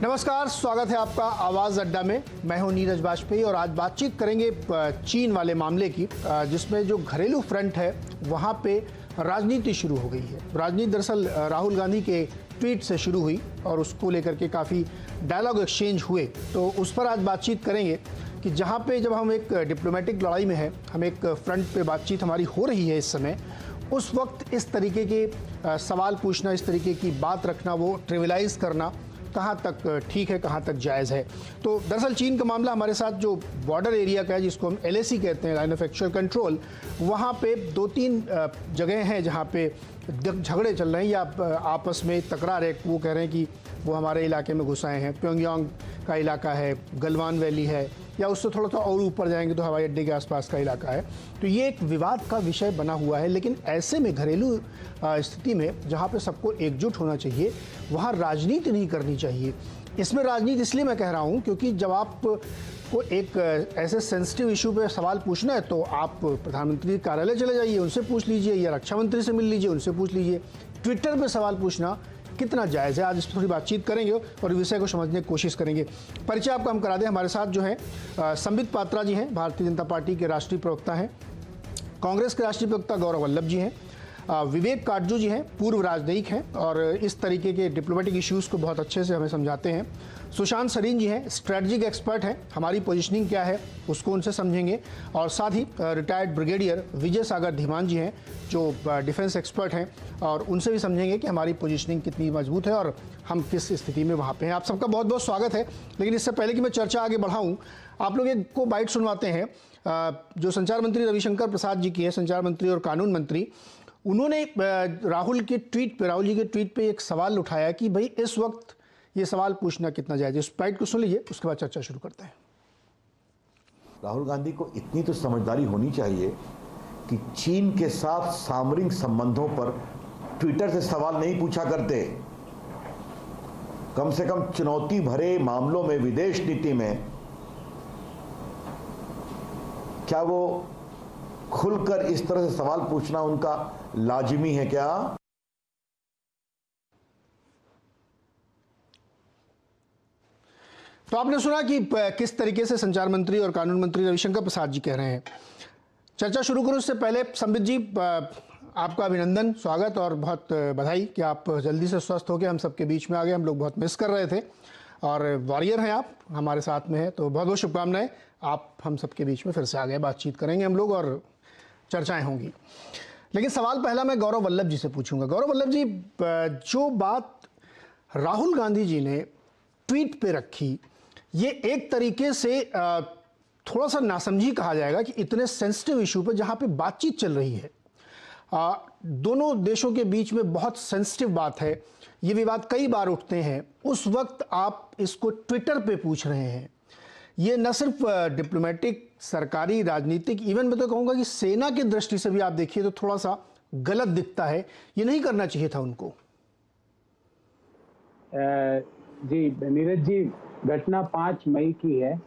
नमस्कार, स्वागत है आपका आवाज़ अड्डा में। मैं हूं नीरज बाजपेयी और आज बातचीत करेंगे चीन वाले मामले की, जिसमें जो घरेलू फ्रंट है वहां पे राजनीति शुरू हो गई है। राजनीति दरअसल राहुल गांधी के ट्वीट से शुरू हुई और उसको लेकर के काफ़ी डायलॉग एक्सचेंज हुए, तो उस पर आज बातचीत करेंगे कि जहाँ पे जब हम एक डिप्लोमेटिक लड़ाई में हैं, हम एक फ्रंट पे बातचीत हमारी हो रही है इस समय, उस वक्त इस तरीके के सवाल पूछना, इस तरीके की बात रखना, वो ट्रिविलाइज करना कहाँ तक ठीक है, कहाँ तक जायज़ है। तो दरअसल चीन का मामला हमारे साथ जो बॉर्डर एरिया का है, जिसको हम LAC कहते हैं, लाइन ऑफ एक्चुअल कंट्रोल, वहाँ पे 2-3 जगह हैं जहाँ पे झगड़े चल रहे हैं या आपस में तकरार है। वो कह रहे हैं कि वो हमारे इलाके में घुस आए हैं। प्योंगयांग का इलाका है, गलवान वैली है, या उससे थोड़ा सा और ऊपर जाएंगे तो हवाई अड्डे के आसपास का इलाका है। तो ये एक विवाद का विषय बना हुआ है। लेकिन ऐसे में घरेलू स्थिति में जहाँ पे सबको एकजुट होना चाहिए, वहाँ राजनीति नहीं करनी चाहिए। इसमें राजनीति इसलिए मैं कह रहा हूँ क्योंकि जब आप को एक ऐसे सेंसिटिव इशू पे सवाल पूछना है तो आप प्रधानमंत्री कार्यालय चले जाइए, उनसे पूछ लीजिए, या रक्षा मंत्री से मिल लीजिए, उनसे पूछ लीजिए। ट्विटर पे सवाल पूछना कितना जायज़ है, आज इस पर थोड़ी बातचीत करेंगे और विषय को समझने की कोशिश करेंगे। परिचय आपको हम करा दें, हमारे साथ जो है संबित पात्रा जी हैं, भारतीय जनता पार्टी के राष्ट्रीय प्रवक्ता हैं। कांग्रेस के राष्ट्रीय प्रवक्ता गौरव वल्लभ जी हैं। विवेक काटजू जी हैं, पूर्व राजनयिक हैं और इस तरीके के डिप्लोमेटिक इश्यूज़ को बहुत अच्छे से हमें समझाते हैं। सुशांत सरीन जी हैं, स्ट्रेटजिक एक्सपर्ट हैं, हमारी पोजीशनिंग क्या है उसको उनसे समझेंगे। और साथ ही रिटायर्ड ब्रिगेडियर विजय सागर धीमान जी हैं, जो डिफेंस एक्सपर्ट हैं, और उनसे भी समझेंगे कि हमारी पोजीशनिंग कितनी मजबूत है और हम किस स्थिति में वहाँ पे हैं। आप सबका बहुत बहुत स्वागत है। लेकिन इससे पहले कि मैं चर्चा आगे बढ़ाऊँ, आप लोग एक को बाइट सुनवाते हैं जो संचार मंत्री रविशंकर प्रसाद जी की है, संचार मंत्री और कानून मंत्री। उन्होंने राहुल जी के ट्वीट पे एक सवाल उठाया कि भाई इस वक्त ये सवाल पूछना कितना जायज़ है। इस बाइट को सुन लीजिए, उसके बाद चर्चा शुरू करते हैं। राहुल गांधी को इतनी तो समझदारी होनी चाहिए कि चीन के साथ सामरिक संबंधों पर ट्विटर से सवाल नहीं पूछा करते। कम से कम चुनौती भरे मामलों में, विदेश नीति में, क्या वो खुलकर इस तरह से सवाल पूछना उनका लाजिमी है क्या? तो आपने सुना कि किस तरीके से संचार मंत्री और कानून मंत्री रविशंकर प्रसाद जी कह रहे हैं। चर्चा शुरू करूं उससे पहले संबित जी, आपका अभिनंदन, स्वागत और बहुत बधाई कि आप जल्दी से स्वस्थ होकर हम सबके बीच में आ गए। हम लोग बहुत मिस कर रहे थे और वॉरियर हैं आप, हमारे साथ में हैं, तो बहुत बहुत शुभकामनाएं। आप हम सबके बीच में फिर से आ गए, बातचीत करेंगे हम लोग और चर्चाएं होंगी। लेकिन सवाल पहला मैं गौरव वल्लभ जी से पूछूंगा। गौरव वल्लभ जी, जो बात राहुल गांधी जी ने ट्वीट पे रखी, ये एक तरीके से थोड़ा सा नासमझी कहा जाएगा कि इतने सेंसिटिव इशू पे जहां पे बातचीत चल रही है, दोनों देशों के बीच में बहुत सेंसिटिव बात है, ये विवाद कई बार उठते हैं, उस वक्त आप इसको ट्विटर पे पूछ रहे हैं। ये न सिर्फ डिप्लोमेटिक, सरकारी, राजनीतिक, इवन मैं तो कहूँगा कि सेना की दृष्टि से भी आप देखिए तो थोड़ा सा गलत दिखता है। ये नहीं करना चाहिए था उनको। जी नीरज जी, घटना 5 मई की है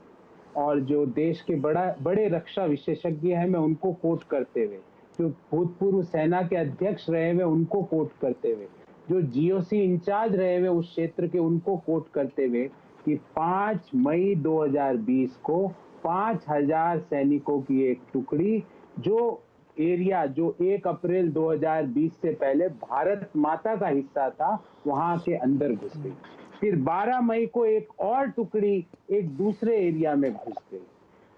और जो देश के बड़े रक्षा विशेषज्ञ हैं, मैं उनको कोट करते हुए, जो भूतपूर्व सेना के अध्यक्ष रहे हुए उनको कोट करते हुए, जो GOC इंचार्ज रहे हुए उस क्षेत्र के उनको कोट करते हुए कि 5 मई 2020 को 5000 सैनिकों की एक टुकड़ी जो 1 अप्रैल 2020 से पहले भारत माता का हिस्सा था, वहां के अंदर घुस गई। फिर 12 मई को एक और टुकड़ी एक दूसरे एरिया में घुस गई।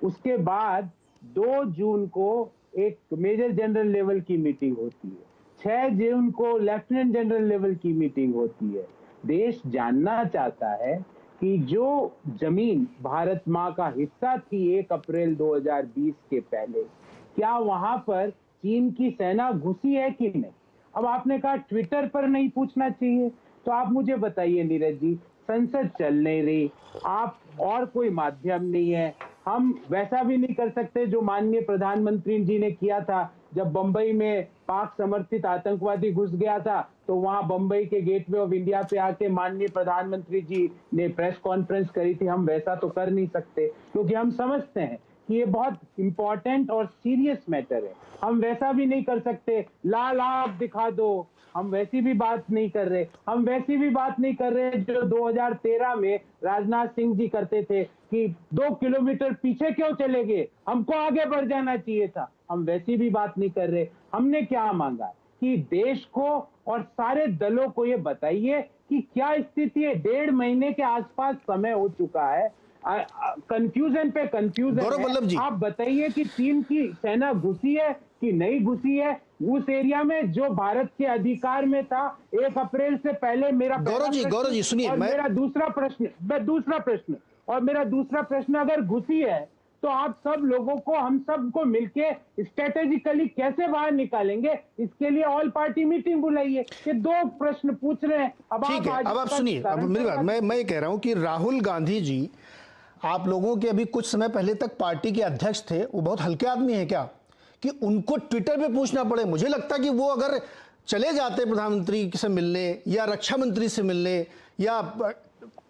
उसके बाद 2 जून को एक मेजर जनरल लेवल की मीटिंग होती है, 6 जून को लेफ्टिनेंट जनरल लेवल की मीटिंग होती है। देश जानना चाहता है कि जो जमीन भारत माँ का हिस्सा थी 1 अप्रैल 2020 के पहले, क्या वहां पर चीन की सेना घुसी है कि नहीं। अब आपने कहा ट्विटर पर नहीं पूछना चाहिए, तो आप मुझे बताइए नीरज जी, संसद चल नहीं रही, आप और कोई माध्यम नहीं है, हम वैसा भी नहीं कर सकते जो माननीय प्रधानमंत्री जी ने किया था जब बंबई में पाक समर्थित आतंकवादी घुस गया था, तो वहां बंबई के गेटवे ऑफ इंडिया पे आके माननीय प्रधानमंत्री जी ने प्रेस कॉन्फ्रेंस करी थी। हम वैसा तो कर नहीं सकते क्योंकि हम समझते हैं कि ये बहुत इंपॉर्टेंट और सीरियस मैटर है। हम वैसा भी नहीं कर सकते, लाल आंख दिखा दो, हम वैसी भी बात नहीं कर रहे। हम वैसी भी बात नहीं कर रहे जो 2013 में राजनाथ सिंह जी करते थे कि 2 किलोमीटर पीछे क्यों चले गए, हमको आगे बढ़ जाना चाहिए था। हम वैसी भी बात नहीं कर रहे। हमने क्या मांगा कि देश को और सारे दलों को ये बताइए कि क्या स्थिति है। 1.5 महीने के आसपास समय हो चुका है, कंफ्यूजन पे कंफ्यूजन गौरव वल्लभ जी, है। आप बताइए कि चीन की सेना घुसी है कि नहीं घुसी है उस एरिया में जो भारत के अधिकार में था 1 अप्रैल से पहले। मेरा गौरव जी सुनिए, और मेरा दूसरा प्रश्न, अगर घुसी है तो आप सब लोगों को, हम सबको मिलके स्ट्रेटेजिकली कैसे बाहर निकालेंगे, इसके लिए ऑल पार्टी मीटिंग बुलाइए। ये 2 प्रश्न पूछ रहे हैं। ठीक है, अब आप सुनिए, अब मेरी बात, मैं ये कह रहा हूं कि राहुल गांधी जी आप लोगों के अभी कुछ समय पहले तक पार्टी के अध्यक्ष थे, वो बहुत हल्के आदमी है क्या कि उनको ट्विटर पे पूछना पड़े? मुझे लगता कि वो अगर चले जाते प्रधानमंत्री से मिलने या रक्षा मंत्री से मिलने या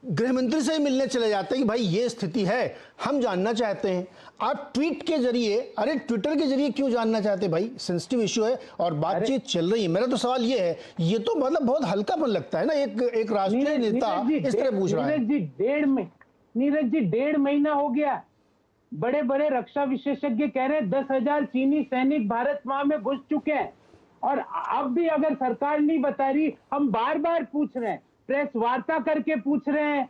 गृह मंत्री से ही मिलने चले जाते कि भाई ये स्थिति है, हम जानना चाहते हैं। आप ट्वीट के जरिए, अरे ट्विटर के जरिए क्यों जानना चाहते भाई? सेंसिटिव इश्यू है और बातचीत चल रही है। मेरा तो सवाल ये है, ये तो मतलब बहुत हल्कापन लगता है ना, एक राष्ट्रीय नेता इस तरह पूछ रहा है। नीरज जी 1.5 महीना हो गया, बड़े बड़े रक्षा विशेषज्ञ कह रहे हैं 10,000 चीनी सैनिक भारत माह में घुस चुके हैं। और अब भी अगर सरकार नहीं बता रही, हम बार बार पूछ रहे हैं, प्रेस वार्ता करके पूछ रहे हैं,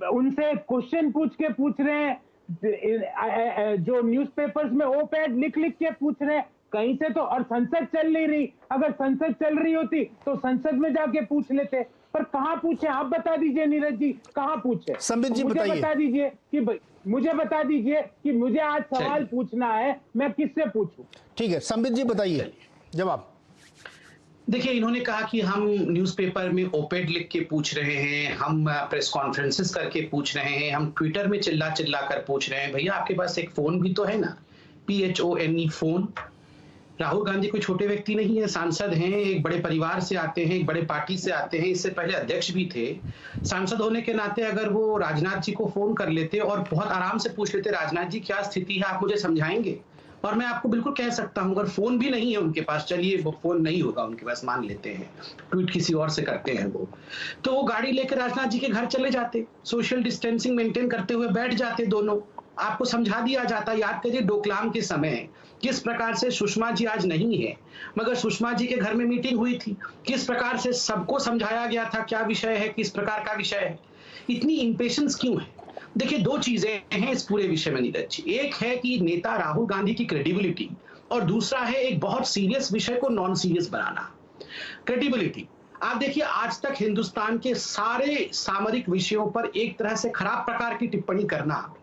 उनसे क्वेश्चन पूछ के पूछ रहे हैं, जो न्यूज़पेपर्स में ओपैड लिख लिख के पूछ रहे हैं कहीं से तो। और संसद चल नहीं रही, अगर संसद चल रही होती तो संसद में जाके पूछ लेते, पर कहां पूछे आप बता दीजिए नीरज जी, कहां पूछे? संबित जी मुझे बताइए। बता दीजिए कि मुझे बता दीजिए कि मुझे आज सवाल पूछना है, मैं किससे पूछूं? ठीक है, संबित जी बताइए जवाब। देखिए, इन्होंने कहा कि हम न्यूज़पेपर में ओपेड लिख के पूछ रहे हैं, हम प्रेस कॉन्फ्रेंसेस करके पूछ रहे हैं, हम ट्विटर में चिल्ला चिल्ला कर पूछ रहे हैं। भैया आपके पास एक फोन भी तो है ना, PHONE फोन। राहुल गांधी कोई छोटे व्यक्ति नहीं है, सांसद हैं, एक बड़े परिवार से आते हैं, एक बड़े पार्टी से आते हैं, इससे पहले अध्यक्ष भी थे। सांसद होने के नाते अगर वो राजनाथ जी को फोन कर लेते और बहुत आराम से पूछ लेते, राजनाथ जी क्या स्थिति है, आप मुझे समझाएंगे? और मैं आपको बिल्कुल कह सकता हूं, अगर फोन भी नहीं है उनके पास, चलिए वो फोन नहीं होगा उनके पास, मान लेते हैं, ट्वीट किसी और से करते हैं वो, तो वो गाड़ी लेकर राजनाथ जी के घर चले जाते, सोशल डिस्टेंसिंग मेंटेन करते हुए बैठ जाते दोनों, आपको समझा दिया जाता। याद करिए डोकलाम के समय किस प्रकार से सुषमा जी आज नहीं है, मगर सुषमा जी के घर में मीटिंग हुई थी, किस प्रकार से सबको समझाया गया था क्या विषय है, किस प्रकार का विषय है। इतनी इंपेशेंस क्यों है? देखिए, 2 चीजें हैं इस पूरे विषय में नीरज जी। एक है कि नेता राहुल गांधी की क्रेडिबिलिटी, और दूसरा है एक बहुत सीरियस विषय को नॉन सीरियस बनाना। क्रेडिबिलिटी, आप देखिए आज तक हिंदुस्तान के सारे सामरिक विषयों पर एक तरह से खराब प्रकार की टिप्पणी करना,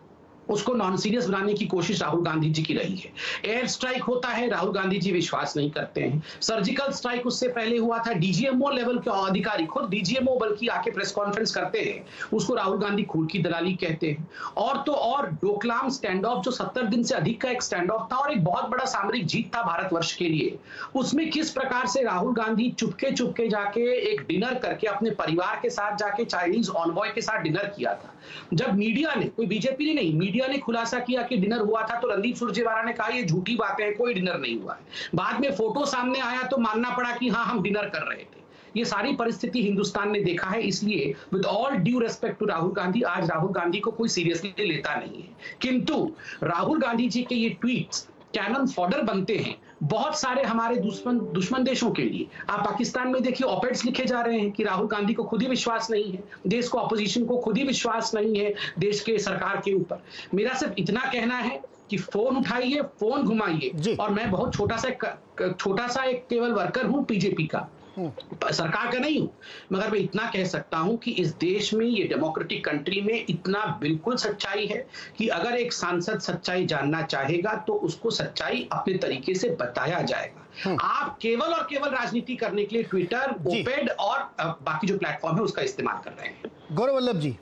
उसको नॉन सीरियस बनाने की कोशिश राहुल गांधी जी की रही है। एयर स्ट्राइक होता है, राहुल गांधी जी विश्वास नहीं करते हैं। सर्जिकल स्ट्राइक उससे पहले हुआ था, डीजीएमओ लेवल के अधिकारी, खुद डीजीएमओ बल्कि आके प्रेस कॉन्फ्रेंस करते हैं, उसको राहुल गांधी खून की दलाली कहते हैं। और तो और डोकलाम स्टैंड ऑफ, जो 70 दिन से अधिक का एक स्टैंड ऑफ था और एक बहुत बड़ा सामरिक जीत था भारतवर्ष के लिए, उसमें किस प्रकार से राहुल गांधी चुपके चुपके जाके एक डिनर करके अपने परिवार के साथ जाके चाइनीज ऑनवॉय के साथ डिनर किया था। जब मीडिया ने, कोई बीजेपी ने नहीं, मीडिया ने खुलासा किया कि डिनर हुआ था, तो रणदीप सुरजेवाला ने कहा ये झूठी बातें हैं, कोई डिनर नहीं हुआ है। बाद में फोटो सामने आया तो मानना पड़ा कि हाँ हम डिनर कर रहे थे। ये सारी परिस्थिति हिंदुस्तान ने देखा है, इसलिए with all due respect to Rahul Gandhi, आज राहुल गांधी को कोई सीरियसली लेता नहीं है। किंतु राहुल गांधी जी के ये ट्वीट्स कैनन फॉडर बनते हैं बहुत सारे हमारे दुश्मन देशों के लिए। आप पाकिस्तान में देखिए ऑपेड्स लिखे जा रहे हैं कि राहुल गांधी को खुद ही विश्वास नहीं है, देश को, अपोजिशन को खुद ही विश्वास नहीं है देश के सरकार के ऊपर। मेरा सिर्फ इतना कहना है कि फोन उठाइए, फोन घुमाइए। और मैं बहुत छोटा सा एक केवल वर्कर हूं बीजेपी का, सरकार का नहीं हूं, मगर मैं इतना कह सकता हूं कि इस देश में, ये डेमोक्रेटिक कंट्री में इतना बिल्कुल सच्चाई है कि अगर एक सांसद सच्चाई जानना चाहेगा तो उसको सच्चाई अपने तरीके से बताया जाएगा। आप केवल और केवल राजनीति करने के लिए ट्विटर, ओपेड और बाकी जो प्लेटफॉर्म है उसका इस्तेमाल कर रहे हैं। गौरव वल्लभ जी।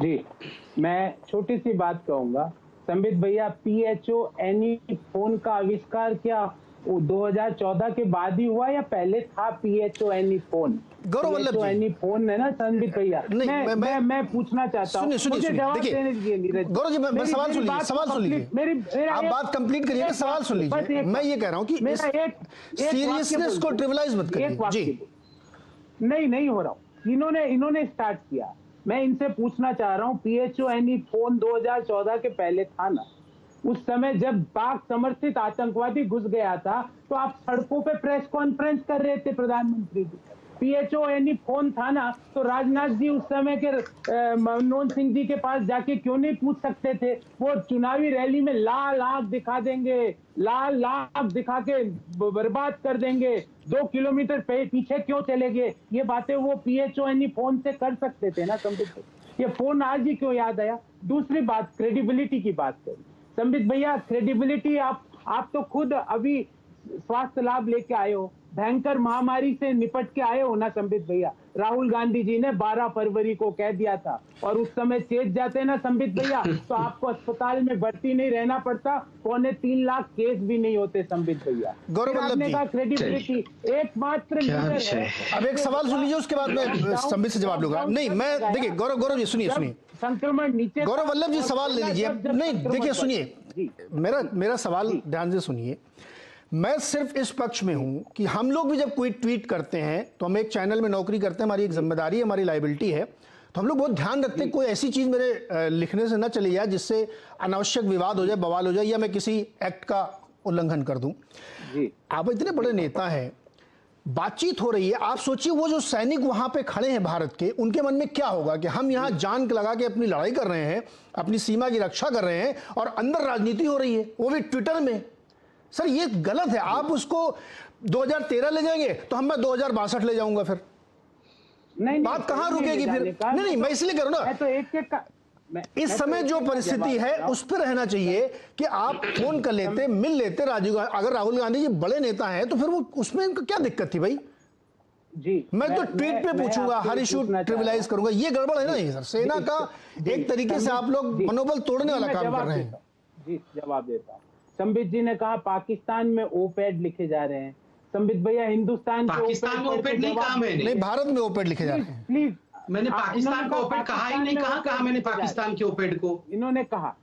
जी, मैं छोटी सी बात कहूंगा, संबित भैया, PHONE फोन का आविष्कार क्या वो 2014 के बाद ही हुआ या पहले था PHONE फोन? गौरव वल्लभ जी। PHONE फोन है ना संबित भैया? नहीं, मैं पूछना चाहता हूँ, मुझे जवाब देने दीजिए नीरज। गौरव जी, मैं सवाल सुन लीजिए, सवाल सुन लीजिए, आप बात कंप्लीट करिएगा, सवाल सुन लीजिए। मैं ये कह रहा हूँ कि सीरियसनेस को ट्रिविलाइज मत करिए जी। नहीं हो रहा हूँ, इन्होंने स्टार्ट किया, मैं इनसे पूछना चाह रहा हूँ, PHONE फोन 2014 के पहले था ना? उस समय जब पाक समर्थित आतंकवादी घुस गया था तो आप सड़कों पे प्रेस कॉन्फ्रेंस कर रहे थे प्रधानमंत्री जी। PHONE फोन था ना, तो राजनाथ जी उस समय के मनमोहन सिंह जी के पास जाके क्यों नहीं पूछ सकते थे? वो चुनावी रैली में लाल आंख दिखा देंगे, लाल आंख दिखा के बर्बाद कर देंगे, 2 किलोमीटर पीछे क्यों चले गए? ये बातें वो PHONE फोन से कर सकते थे ना संबित। ये फोन आज ही क्यों याद आया? दूसरी बात, क्रेडिबिलिटी की बात करें संबित भैया। क्रेडिबिलिटी आप तो खुद अभी स्वास्थ्य लाभ लेके आए हो, भयंकर महामारी से निपट के आए हो ना संबित भैया। राहुल गांधी जी ने 12 फरवरी को कह दिया था, और उस समय चेत जाते ना संबित भैया तो आपको अस्पताल में भर्ती नहीं रहना पड़ता, 3.25 लाख केस भी नहीं होते संबित भैया। गौरव वल्लभ जी, क्रेडिबिलिटी एकमात्र लीडर है। अब एक सवाल सुन लीजिए, उसके बाद मैं संबित से जवाब लूंगा। नहीं, मैं देखिए गौरव जी सुनिए, संक्रमण नीचे, गौरव वल्लभ जी सवाल ले लीजिए। नहीं देखिए, सुनिए, मेरा सवाल ध्यान से सुनिए। मैं सिर्फ इस पक्ष में हूं कि हम लोग भी जब कोई ट्वीट करते हैं तो हम एक चैनल में नौकरी करते हैं, हमारी एक जिम्मेदारी है, हमारी लायबिलिटी है, तो हम लोग बहुत ध्यान रखते हैं कोई ऐसी चीज मेरे लिखने से ना चली जाए जिससे अनावश्यक विवाद हो जाए, बवाल हो जाए, या मैं किसी एक्ट का उल्लंघन कर दूं। आप इतने बड़े नेता हैं, बातचीत हो रही है, आप सोचिए वो जो सैनिक वहां पे खड़े हैं भारत के, उनके मन में क्या होगा कि हम यहां जान लगा के अपनी लड़ाई कर रहे हैं, अपनी सीमा की रक्षा कर रहे हैं, और अंदर राजनीति हो रही है, वो भी ट्विटर में। सर ये गलत है। आप उसको 2013 ले जाएंगे तो हम मैं 2062 ले जाऊंगा, फिर नहीं, बात कहां रुकेगी फिर? नहीं, मैं इसलिए कह रहा हूं ना, तो एक इस समय जो परिस्थिति है उस पर रहना चाहिए कि आप फोन कर लेते, मिल लेते राजीव गांधी। अगर राहुल गांधी जी बड़े नेता हैं तो फिर वो उसमें इनको क्या दिक्कत थी भाई जी? मैं तो ट्वीट पे पूछूंगा, हर इशू ट्रिविलाइज करूंगा, ये गड़बड़ है ना ये सर। सेना का एक तरीके से आप लोग मनोबल तोड़ने वाला काम कर रहे हैं। जी जवाब देता हूं। संबित जी ने कहा पाकिस्तान में ओपेड लिखे जा रहे हैं। संबित भैया हिंदुस्तान में ओपेड नहीं कहा मैंने। नहीं, भारत में ओपेड लिखे जा रहे हैं। प्लीज, मैंने पाकिस्तान को ओपेड कहा ही नहीं। कहा मैंने पाकिस्तान के ओपेड को? इन्होंने कहा,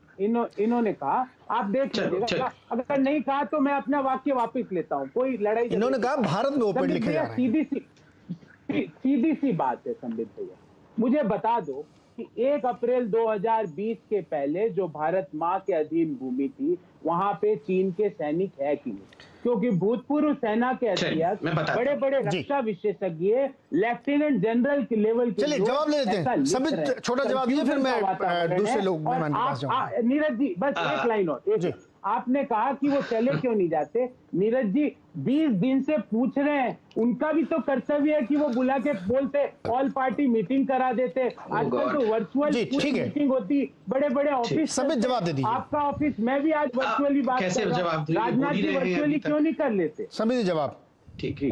आप देख लीजिएगा। अगर नहीं कहा तो मैं अपना वाक्य वापस लेता हूँ, कोई लड़ाई। इन्होंने कहा भारत में ओपेड लिखे जा रहे हैं। सीधी सी बात है संबित भैया, मुझे बता दो कि 1 अप्रैल 2020 के पहले जो भारत माँ के अधीन भूमि थी वहां पे चीन के सैनिक है कि नहीं? क्योंकि भूतपूर्व सेना के अध्यक्ष, बड़े बड़े रक्षा विशेषज्ञ, लेफ्टिनेंट जनरल के लेवल के, चलिए जवाब ले लेते हैं। सभी छोटा जवाब दीजिए, फिर मैं दूसरे लोग मेहमान के पास जाऊंगा। नीरज जी बस एक लाइन और। आपने कहा कि वो चले क्यों नहीं जाते? नीरज जी 20 दिन से पूछ रहे हैं, उनका भी तो कर्तव्य है कि वो बुला के बोलते, ऑल पार्टी मीटिंग करा देते। आजकल तो वर्चुअल मीटिंग होती, बड़े बड़े ऑफिस। सभी जवाब दे दीजिए। आपका ऑफिस, मैं भी आज वर्चुअली बात कर रहा हूं, राजनाथ जी वर्चुअली क्यों नहीं कर लेते? सभी जवाब। ठीक है,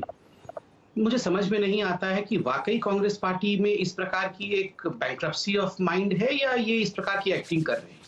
मुझे समझ में नहीं आता है कि वाकई कांग्रेस पार्टी में इस प्रकार की एक बैंक्रप्सी ऑफ माइंड है या ये इस प्रकार की एक्टिंग कर रहे हैं।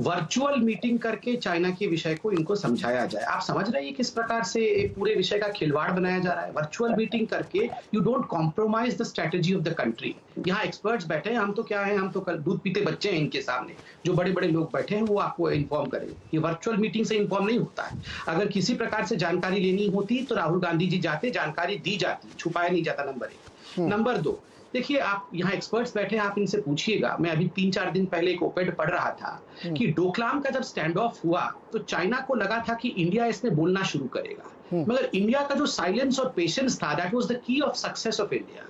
वर्चुअल मीटिंग करके चाइना के विषय को इनको समझाया जाए। आप समझ रहे हैं किस प्रकार से पूरे विषय का खिलवाड़ बनाया जा रहा है? वर्चुअल मीटिंग करके you don't compromise the strategy of the country. यहाँ एक्सपर्ट्स बैठे हैं, हम तो क्या है, हम तो दूध पीते बच्चे हैं इनके सामने। जो बड़े बड़े लोग बैठे हैं वो आपको इन्फॉर्म करेंगे। ये वर्चुअल मीटिंग से इन्फॉर्म नहीं होता है। अगर किसी प्रकार से जानकारी लेनी होती तो राहुल गांधी जी जाते, जानकारी दी जाती, छुपाया नहीं जाता। नंबर 1। नंबर 2, देखिए आप यहाँ एक्सपर्ट्स बैठे हैं, आप इनसे पूछिएगा। मैं अभी 3-4 दिन पहले एक ओपेड पढ़ रहा था कि डोकलाम का जब स्टैंड ऑफ हुआ तो चाइना को लगा था कि इंडिया इसमें बोलना शुरू करेगा, मगर इंडिया का जो साइलेंस और पेशेंस था, that was the key of success of India.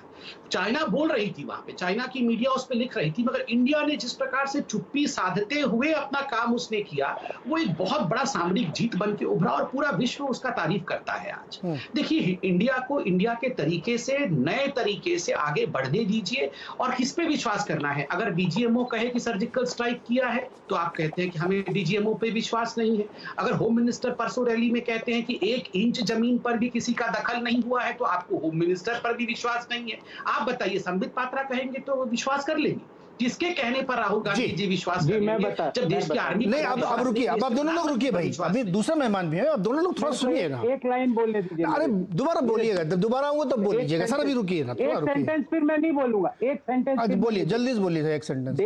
China बोल रही थी वहां पे, चाइना की मीडिया उस पर लिख रही थी, मगर इंडिया ने जिस प्रकार से चुप्पी साधते हुए अपना काम उसने किया, वो एक बहुत बड़ा सामरिक जीत बन के उभरा और पूरा विश्व उसका तारीफ करता है आज। देखिए इंडिया को इंडिया के तरीके से, नए तरीके से आगे बढ़ने दीजिए और किस पे विश्वास करना है। अगर डीजीएमओ कहे कि सर्जिकल स्ट्राइक किया है तो आप कहते हैं कि हमें डीजीएमओ पे विश्वास नहीं है। अगर होम मिनिस्टर परसों रैली में कहते हैं कि 1 इंच जमीन पर भी किसी का दखल नहीं हुआ है तो आपको होम मिनिस्टर पर भी विश्वास नहीं है। आप बताइए, संबित पात्रा कहेंगे तो विश्वास कर लेंगे। किसके कहने पर राहुल गांधी जी। जी विश्वास जी, मैं करेंगे बता- जब देश मैं की आर्मी नहीं, अब रुकिए, अब आप दोनों लोग रुकिए भाई, अभी दूसरा मेहमान भी है, अब दोनों लोग थोड़ा सुनिएगा। एक लाइन बोलने दीजिए। अरे दोबारा बोलिएगा, जब दोबारा आऊंगा तब बोल लीजिएगा सर, अभी रुकिए ना, थोड़ा एक रुकिए। सेंटेंस फिर मैं नहीं बोलूंगा, एक सेंटेंस आज फिर बोलिए, मैं- जल्दी से बोलिए सर, एक सेंटेंस।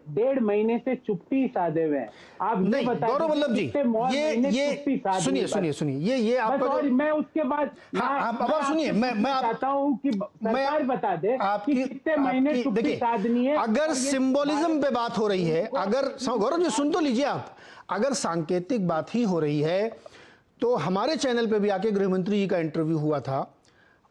डेढ़ महीने से चुप्पी साधे हुए हैं। आप ये नहीं बता गौरव दीजिए वल्लभ जी, कितने महीने चुप्पी साध सुनिए ली सुनिए बस। सुनिए, ये बस, आपका और जो, मैं उसके बाद हाँ, अब आप सुनिए, मैं आप चाहता हूँ कि सरकार बता दे कि कितने महीने चुप्पी देखिए, साधनी है। अगर और ये सिंबोलिज्म पे बात हो रही है, अगर गौरव जी सुन तो लीजिए आप, अगर सांकेतिक बात ही हो रही है तो हमारे चैनल पे भी आके गृहमंत्री जी का इंटरव्यू हुआ था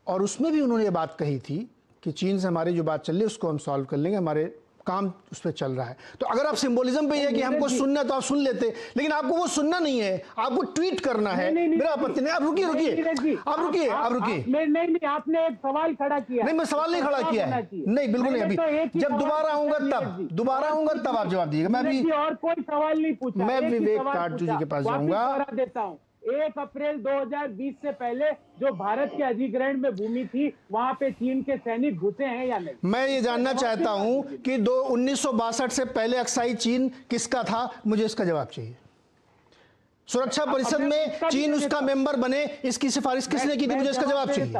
और उसमें भी उन्होंने ये बात कही थी कि चीन से हमारी जो बात चल रही है उसको हम सॉल्व कर लेंगे, हमारे काम उस पर चल रहा है। तो अगर आप सिंबोलिज्म पे ये है कि हमको सुनना है तो आप सुन लेते, लेकिन आपको वो सुनना नहीं है, आपको ट्वीट करना है, मेरा आपत्ति नहीं। आप रुकिए रुकिए, आप रुकिए, आप रुकिए। नहीं, आपने एक सवाल खड़ा किया। नहीं, मैं सवाल नहीं खड़ा किया है, नहीं बिल्कुल नहीं। अभी जब दोबारा आऊंगा तब आप जवाब दीजिएगा। मैं अभी और कोई सवाल नहीं पूछा, मैं एक ही विवेक सवाल काटजू जी पूछा। के पास वापिस जाऊंगा। दोहरा देता हूं, 1 अप्रैल 2020 से पहले जो भारत के अधिग्रहण में भूमि थी वहां पे चीन के सैनिक घुसे हैं या नहीं? मैं ये जानना चाहता हूं कि 1962 से पहले अक्साई चीन किसका था, मुझे इसका जवाब चाहिए। सुरक्षा परिषद में चीन उसका मेंबर बने, इसकी सिफारिश किसने की थी, मुझे इसका जवाब चाहिए।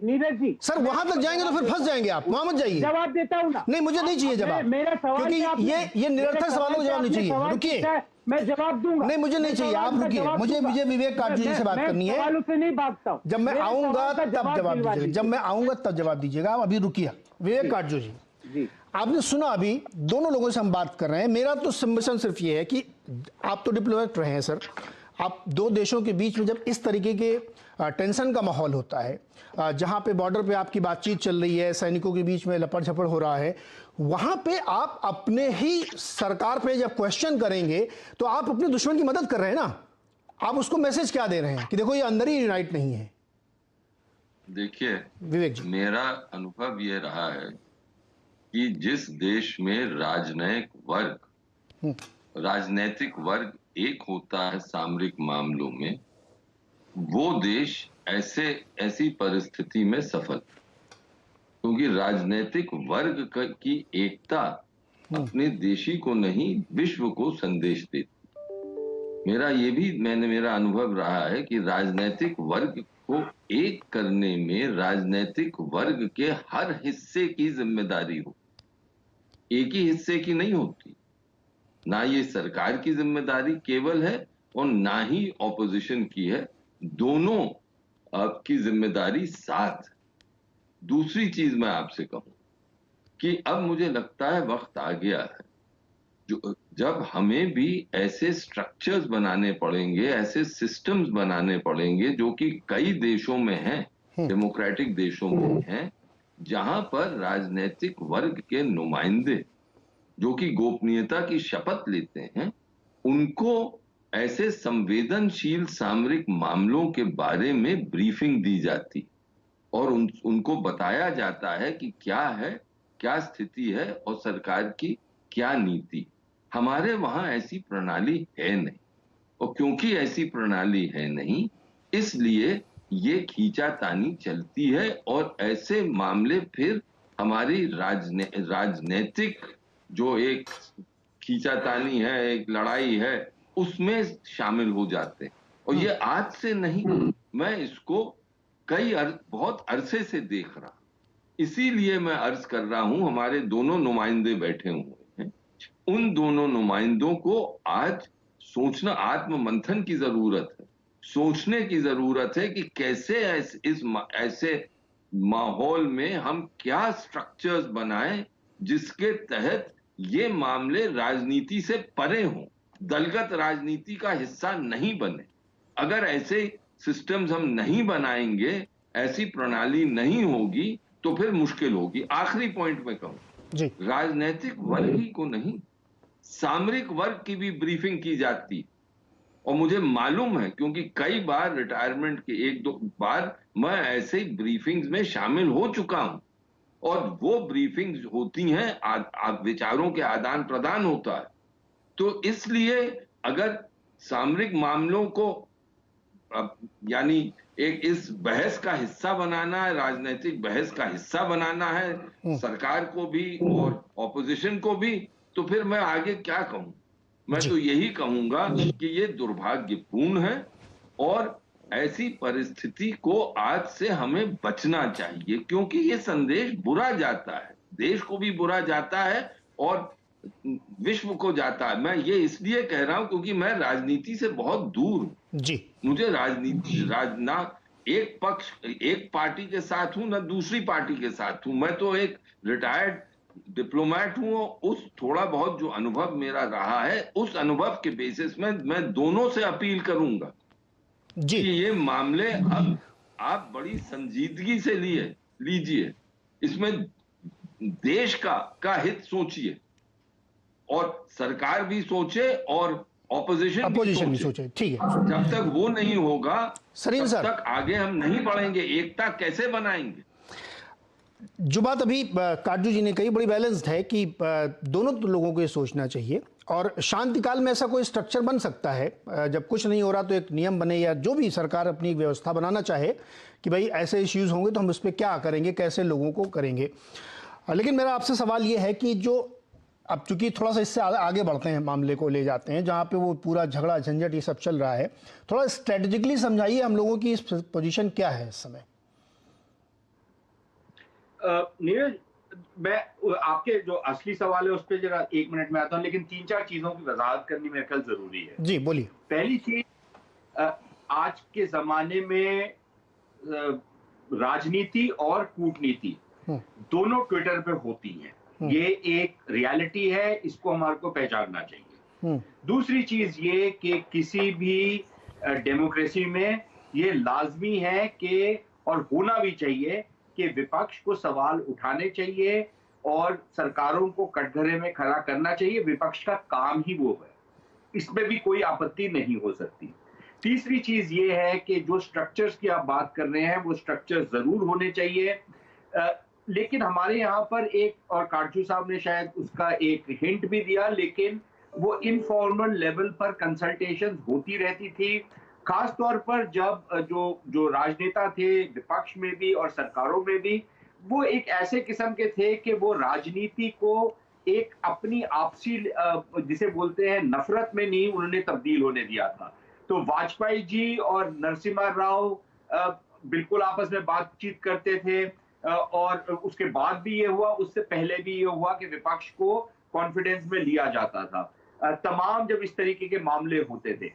नीरज जी, सर वहां तक जाएंगे तो फिर फंस जाएंगे आप, वहां मत जाइए। जवाब देता हूं ना। नहीं, मुझे नहीं चाहिए जवाब, मेरा सवाल क्योंकि ये निरर्थक सवालों का जवाब नहीं चाहिए। रुकिए, मैं जवाब दूंगा। नहीं मुझे नहीं चाहिए, आप रुकिए, मुझे विवेक काटजू जी से बात करनी है। सवालों से नहीं भागता हूं। जब मैं आऊंगा तब जवाब दिलवा दीजिएगा, जब मैं आऊंगा तब जवाब दीजिएगा। आप अभी रुकिए। विवेक काटजू जी, आपने सुना, अभी दोनों लोगों से हम बात कर रहे हैं। मेरा तो सबमिशन सिर्फ ये है कि आप तो डिप्लोमेट रहे हैं सर, आप दो देशों के बीच में जब इस तरीके के टेंशन का माहौल होता है, जहां पे बॉर्डर पे आपकी बातचीत चल रही है, सैनिकों के बीच में लपड़ झपड़ हो रहा है, वहां पे आप अपने ही सरकार पे जब क्वेश्चन करेंगे तो आप अपने दुश्मन की मदद कर रहे हैं ना। आप उसको मैसेज क्या दे रहे हैं कि देखो ये अंदर ही यूनाइट नहीं है। देखिए विवेक जी, मेरा अनुभव ये रहा है कि जिस देश में राजनैतिक वर्ग एक होता है सामरिक मामलों में, वो देश ऐसी परिस्थिति में सफल, क्योंकि राजनीतिक वर्ग की एकता अपने देशी को नहीं विश्व को संदेश देती। मेरा अनुभव रहा है कि राजनीतिक वर्ग को एक करने में राजनीतिक वर्ग के हर हिस्से की जिम्मेदारी हो, एक ही हिस्से की नहीं होती। ना ये सरकार की जिम्मेदारी केवल है और ना ही ऑपोजिशन की है, दोनों आपकी जिम्मेदारी साथ। दूसरी चीज मैं आपसे कहूं कि अब मुझे लगता है वक्त आ गया है जब हमें भी ऐसे स्ट्रक्चर्स बनाने पड़ेंगे, ऐसे सिस्टम्स बनाने पड़ेंगे जो कि कई देशों में हैं, डेमोक्रेटिक देशों में हैं, जहां पर राजनीतिक वर्ग के नुमाइंदे जो कि गोपनीयता की शपथ लेते हैं, उनको ऐसे संवेदनशील सामरिक मामलों के बारे में ब्रीफिंग दी जाती और उनको बताया जाता है कि क्या स्थिति है और सरकार की क्या नीति। हमारे वहां ऐसी प्रणाली है नहीं, और क्योंकि ऐसी प्रणाली है नहीं, इसलिए ये खींचातानी चलती है और ऐसे मामले फिर हमारी राजनीतिक जो एक खींचातानी है, एक लड़ाई है, उसमें शामिल हो जाते हैं। और ये आज से नहीं, मैं इसको बहुत अरसे से देख रहा, इसीलिए मैं अर्ज कर रहा हूं, हमारे दोनों नुमाइंदे बैठे हुए हैं, उन दोनों नुमाइंदों को आज सोचना, आत्म मंथन की जरूरत है, सोचने की जरूरत है कि कैसे ऐसे माहौल में हम क्या स्ट्रक्चर्स बनाएं जिसके तहत ये मामले राजनीति से परे हों, दलगत राजनीति का हिस्सा नहीं बने। अगर ऐसे सिस्टम्स हम नहीं बनाएंगे, ऐसी प्रणाली नहीं होगी, तो फिर मुश्किल होगी। आखिरी पॉइंट में कहूं जी, राजनीतिक वर्ग ही को नहीं, सामरिक वर्ग की भी ब्रीफिंग की जाती, और मुझे मालूम है क्योंकि कई बार रिटायरमेंट के 1-2 बार मैं ऐसे ही ब्रीफिंग्स में शामिल हो चुका हूं, और वो ब्रीफिंग्स होती हैं, विचारों के आदान प्रदान होता है। तो इसलिए अगर सामरिक मामलों को यानी एक इस बहस का हिस्सा बनाना है, राजनीतिक बहस का हिस्सा बनाना है सरकार को भी और ऑपोजिशन को भी, तो फिर मैं आगे क्या कहूं? मैं तो यही कहूंगा कि ये दुर्भाग्यपूर्ण है और ऐसी परिस्थिति को आज से हमें बचना चाहिए, क्योंकि ये संदेश बुरा जाता है, देश को भी बुरा जाता है और विश्व को जाता है। मैं ये इसलिए कह रहा हूं क्योंकि मैं राजनीति से बहुत दूर हूं जी। मुझे राजनीति ना एक पक्ष एक पार्टी के साथ हूं ना दूसरी पार्टी के साथ हूं। मैं तो एक रिटायर्ड डिप्लोमेट हूं। उस थोड़ा बहुत जो अनुभव मेरा रहा है उस अनुभव के बेसिस में मैं दोनों से अपील करूंगा जी। कि ये मामले अब आप बड़ी संजीदगी से लीजिए, इसमें देश का हित सोचिए और सरकार भी सोचे और अपोजिशन भी सोचे। ठीक है, जब तक वो नहीं होगा सरीन तब तक आगे हम नहीं बढ़ेंगे, एकता कैसे बनाएंगे? जो बात अभी काटजू जी ने कही बड़ी बैलेंस्ड है कि दोनों लोगों को ये सोचना चाहिए और शांति काल में ऐसा कोई स्ट्रक्चर बन सकता है, जब कुछ नहीं हो रहा तो एक नियम बने या जो भी सरकार अपनी व्यवस्था बनाना चाहे कि भाई ऐसे इश्यूज होंगे तो हम उस पर क्या करेंगे, कैसे लोगों को करेंगे। लेकिन मेरा आपसे सवाल ये है कि जो अब चूंकि थोड़ा सा इससे आगे बढ़ते हैं, मामले को ले जाते हैं जहाँ पे वो पूरा झगड़ा झंझट ये सब चल रहा है, थोड़ा स्ट्रेटेजिकली समझाइए हम लोगों की इस पोजीशन क्या है इस समय। नीरज, मैं आपके जो असली सवाल है उस पर जरा 1 मिनट में आता हूं, लेकिन 3-4 चीजों की वजाहत करनी मेरे ख्याल जरूरी है। जी बोलिए। पहली चीज, आज के जमाने में राजनीति और कूटनीति दोनों ट्विटर पे होती है, ये एक रियलिटी है, इसको हमारे को पहचानना चाहिए। दूसरी चीज ये कि किसी भी डेमोक्रेसी में ये लाजमी है कि और होना भी चाहिए कि विपक्ष को सवाल उठाने चाहिए और सरकारों को कटघरे में खड़ा करना चाहिए। विपक्ष का काम ही वो है, इसमें भी कोई आपत्ति नहीं हो सकती। तीसरी चीज ये है कि जो स्ट्रक्चर्स की आप बात कर रहे हैं वो स्ट्रक्चर जरूर होने चाहिए, लेकिन हमारे यहाँ पर एक, और काटजू साहब ने शायद उसका एक हिंट भी दिया, लेकिन वो इनफॉर्मल लेवल पर कंसल्टेशन होती रहती थी, खास तौर पर जब जो राजनेता थे विपक्ष में भी और सरकारों में भी, वो एक ऐसे किस्म के थे कि वो राजनीति को एक अपनी आपसी जिसे बोलते हैं नफरत में नहीं उन्होंने तब्दील होने दिया था। तो वाजपेयी जी और नरसिम्हा राव बिल्कुल आपस में बातचीत करते थे और उसके बाद भी ये हुआ, उससे पहले भी ये हुआ कि विपक्ष को कॉन्फिडेंस में लिया जाता था तमाम जब इस तरीके के मामले होते थे।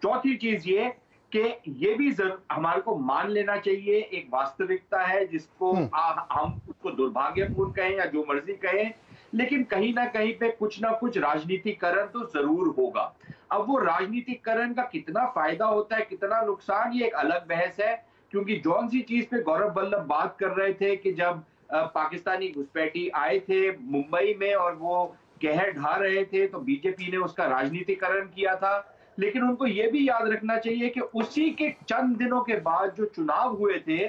चौथी चीज ये कि ये भी हमारे को मान लेना चाहिए, एक वास्तविकता है जिसको हम उसको दुर्भाग्यपूर्ण कहें या जो मर्जी कहें, लेकिन कहीं ना कहीं पे कुछ ना कुछ राजनीतिकरण तो जरूर होगा। अब वो राजनीतिकरण का कितना फायदा होता है, कितना नुकसान, ये एक अलग बहस है, क्योंकि जौन सी चीज पे गौरव वल्लभ बात कर रहे थे कि जब पाकिस्तानी घुसपैठी आए थे मुंबई में और वो कहर ढा रहे थे तो बीजेपी ने उसका राजनीतिकरण किया था, लेकिन उनको ये भी याद रखना चाहिए कि उसी के चंद दिनों के बाद जो चुनाव हुए थे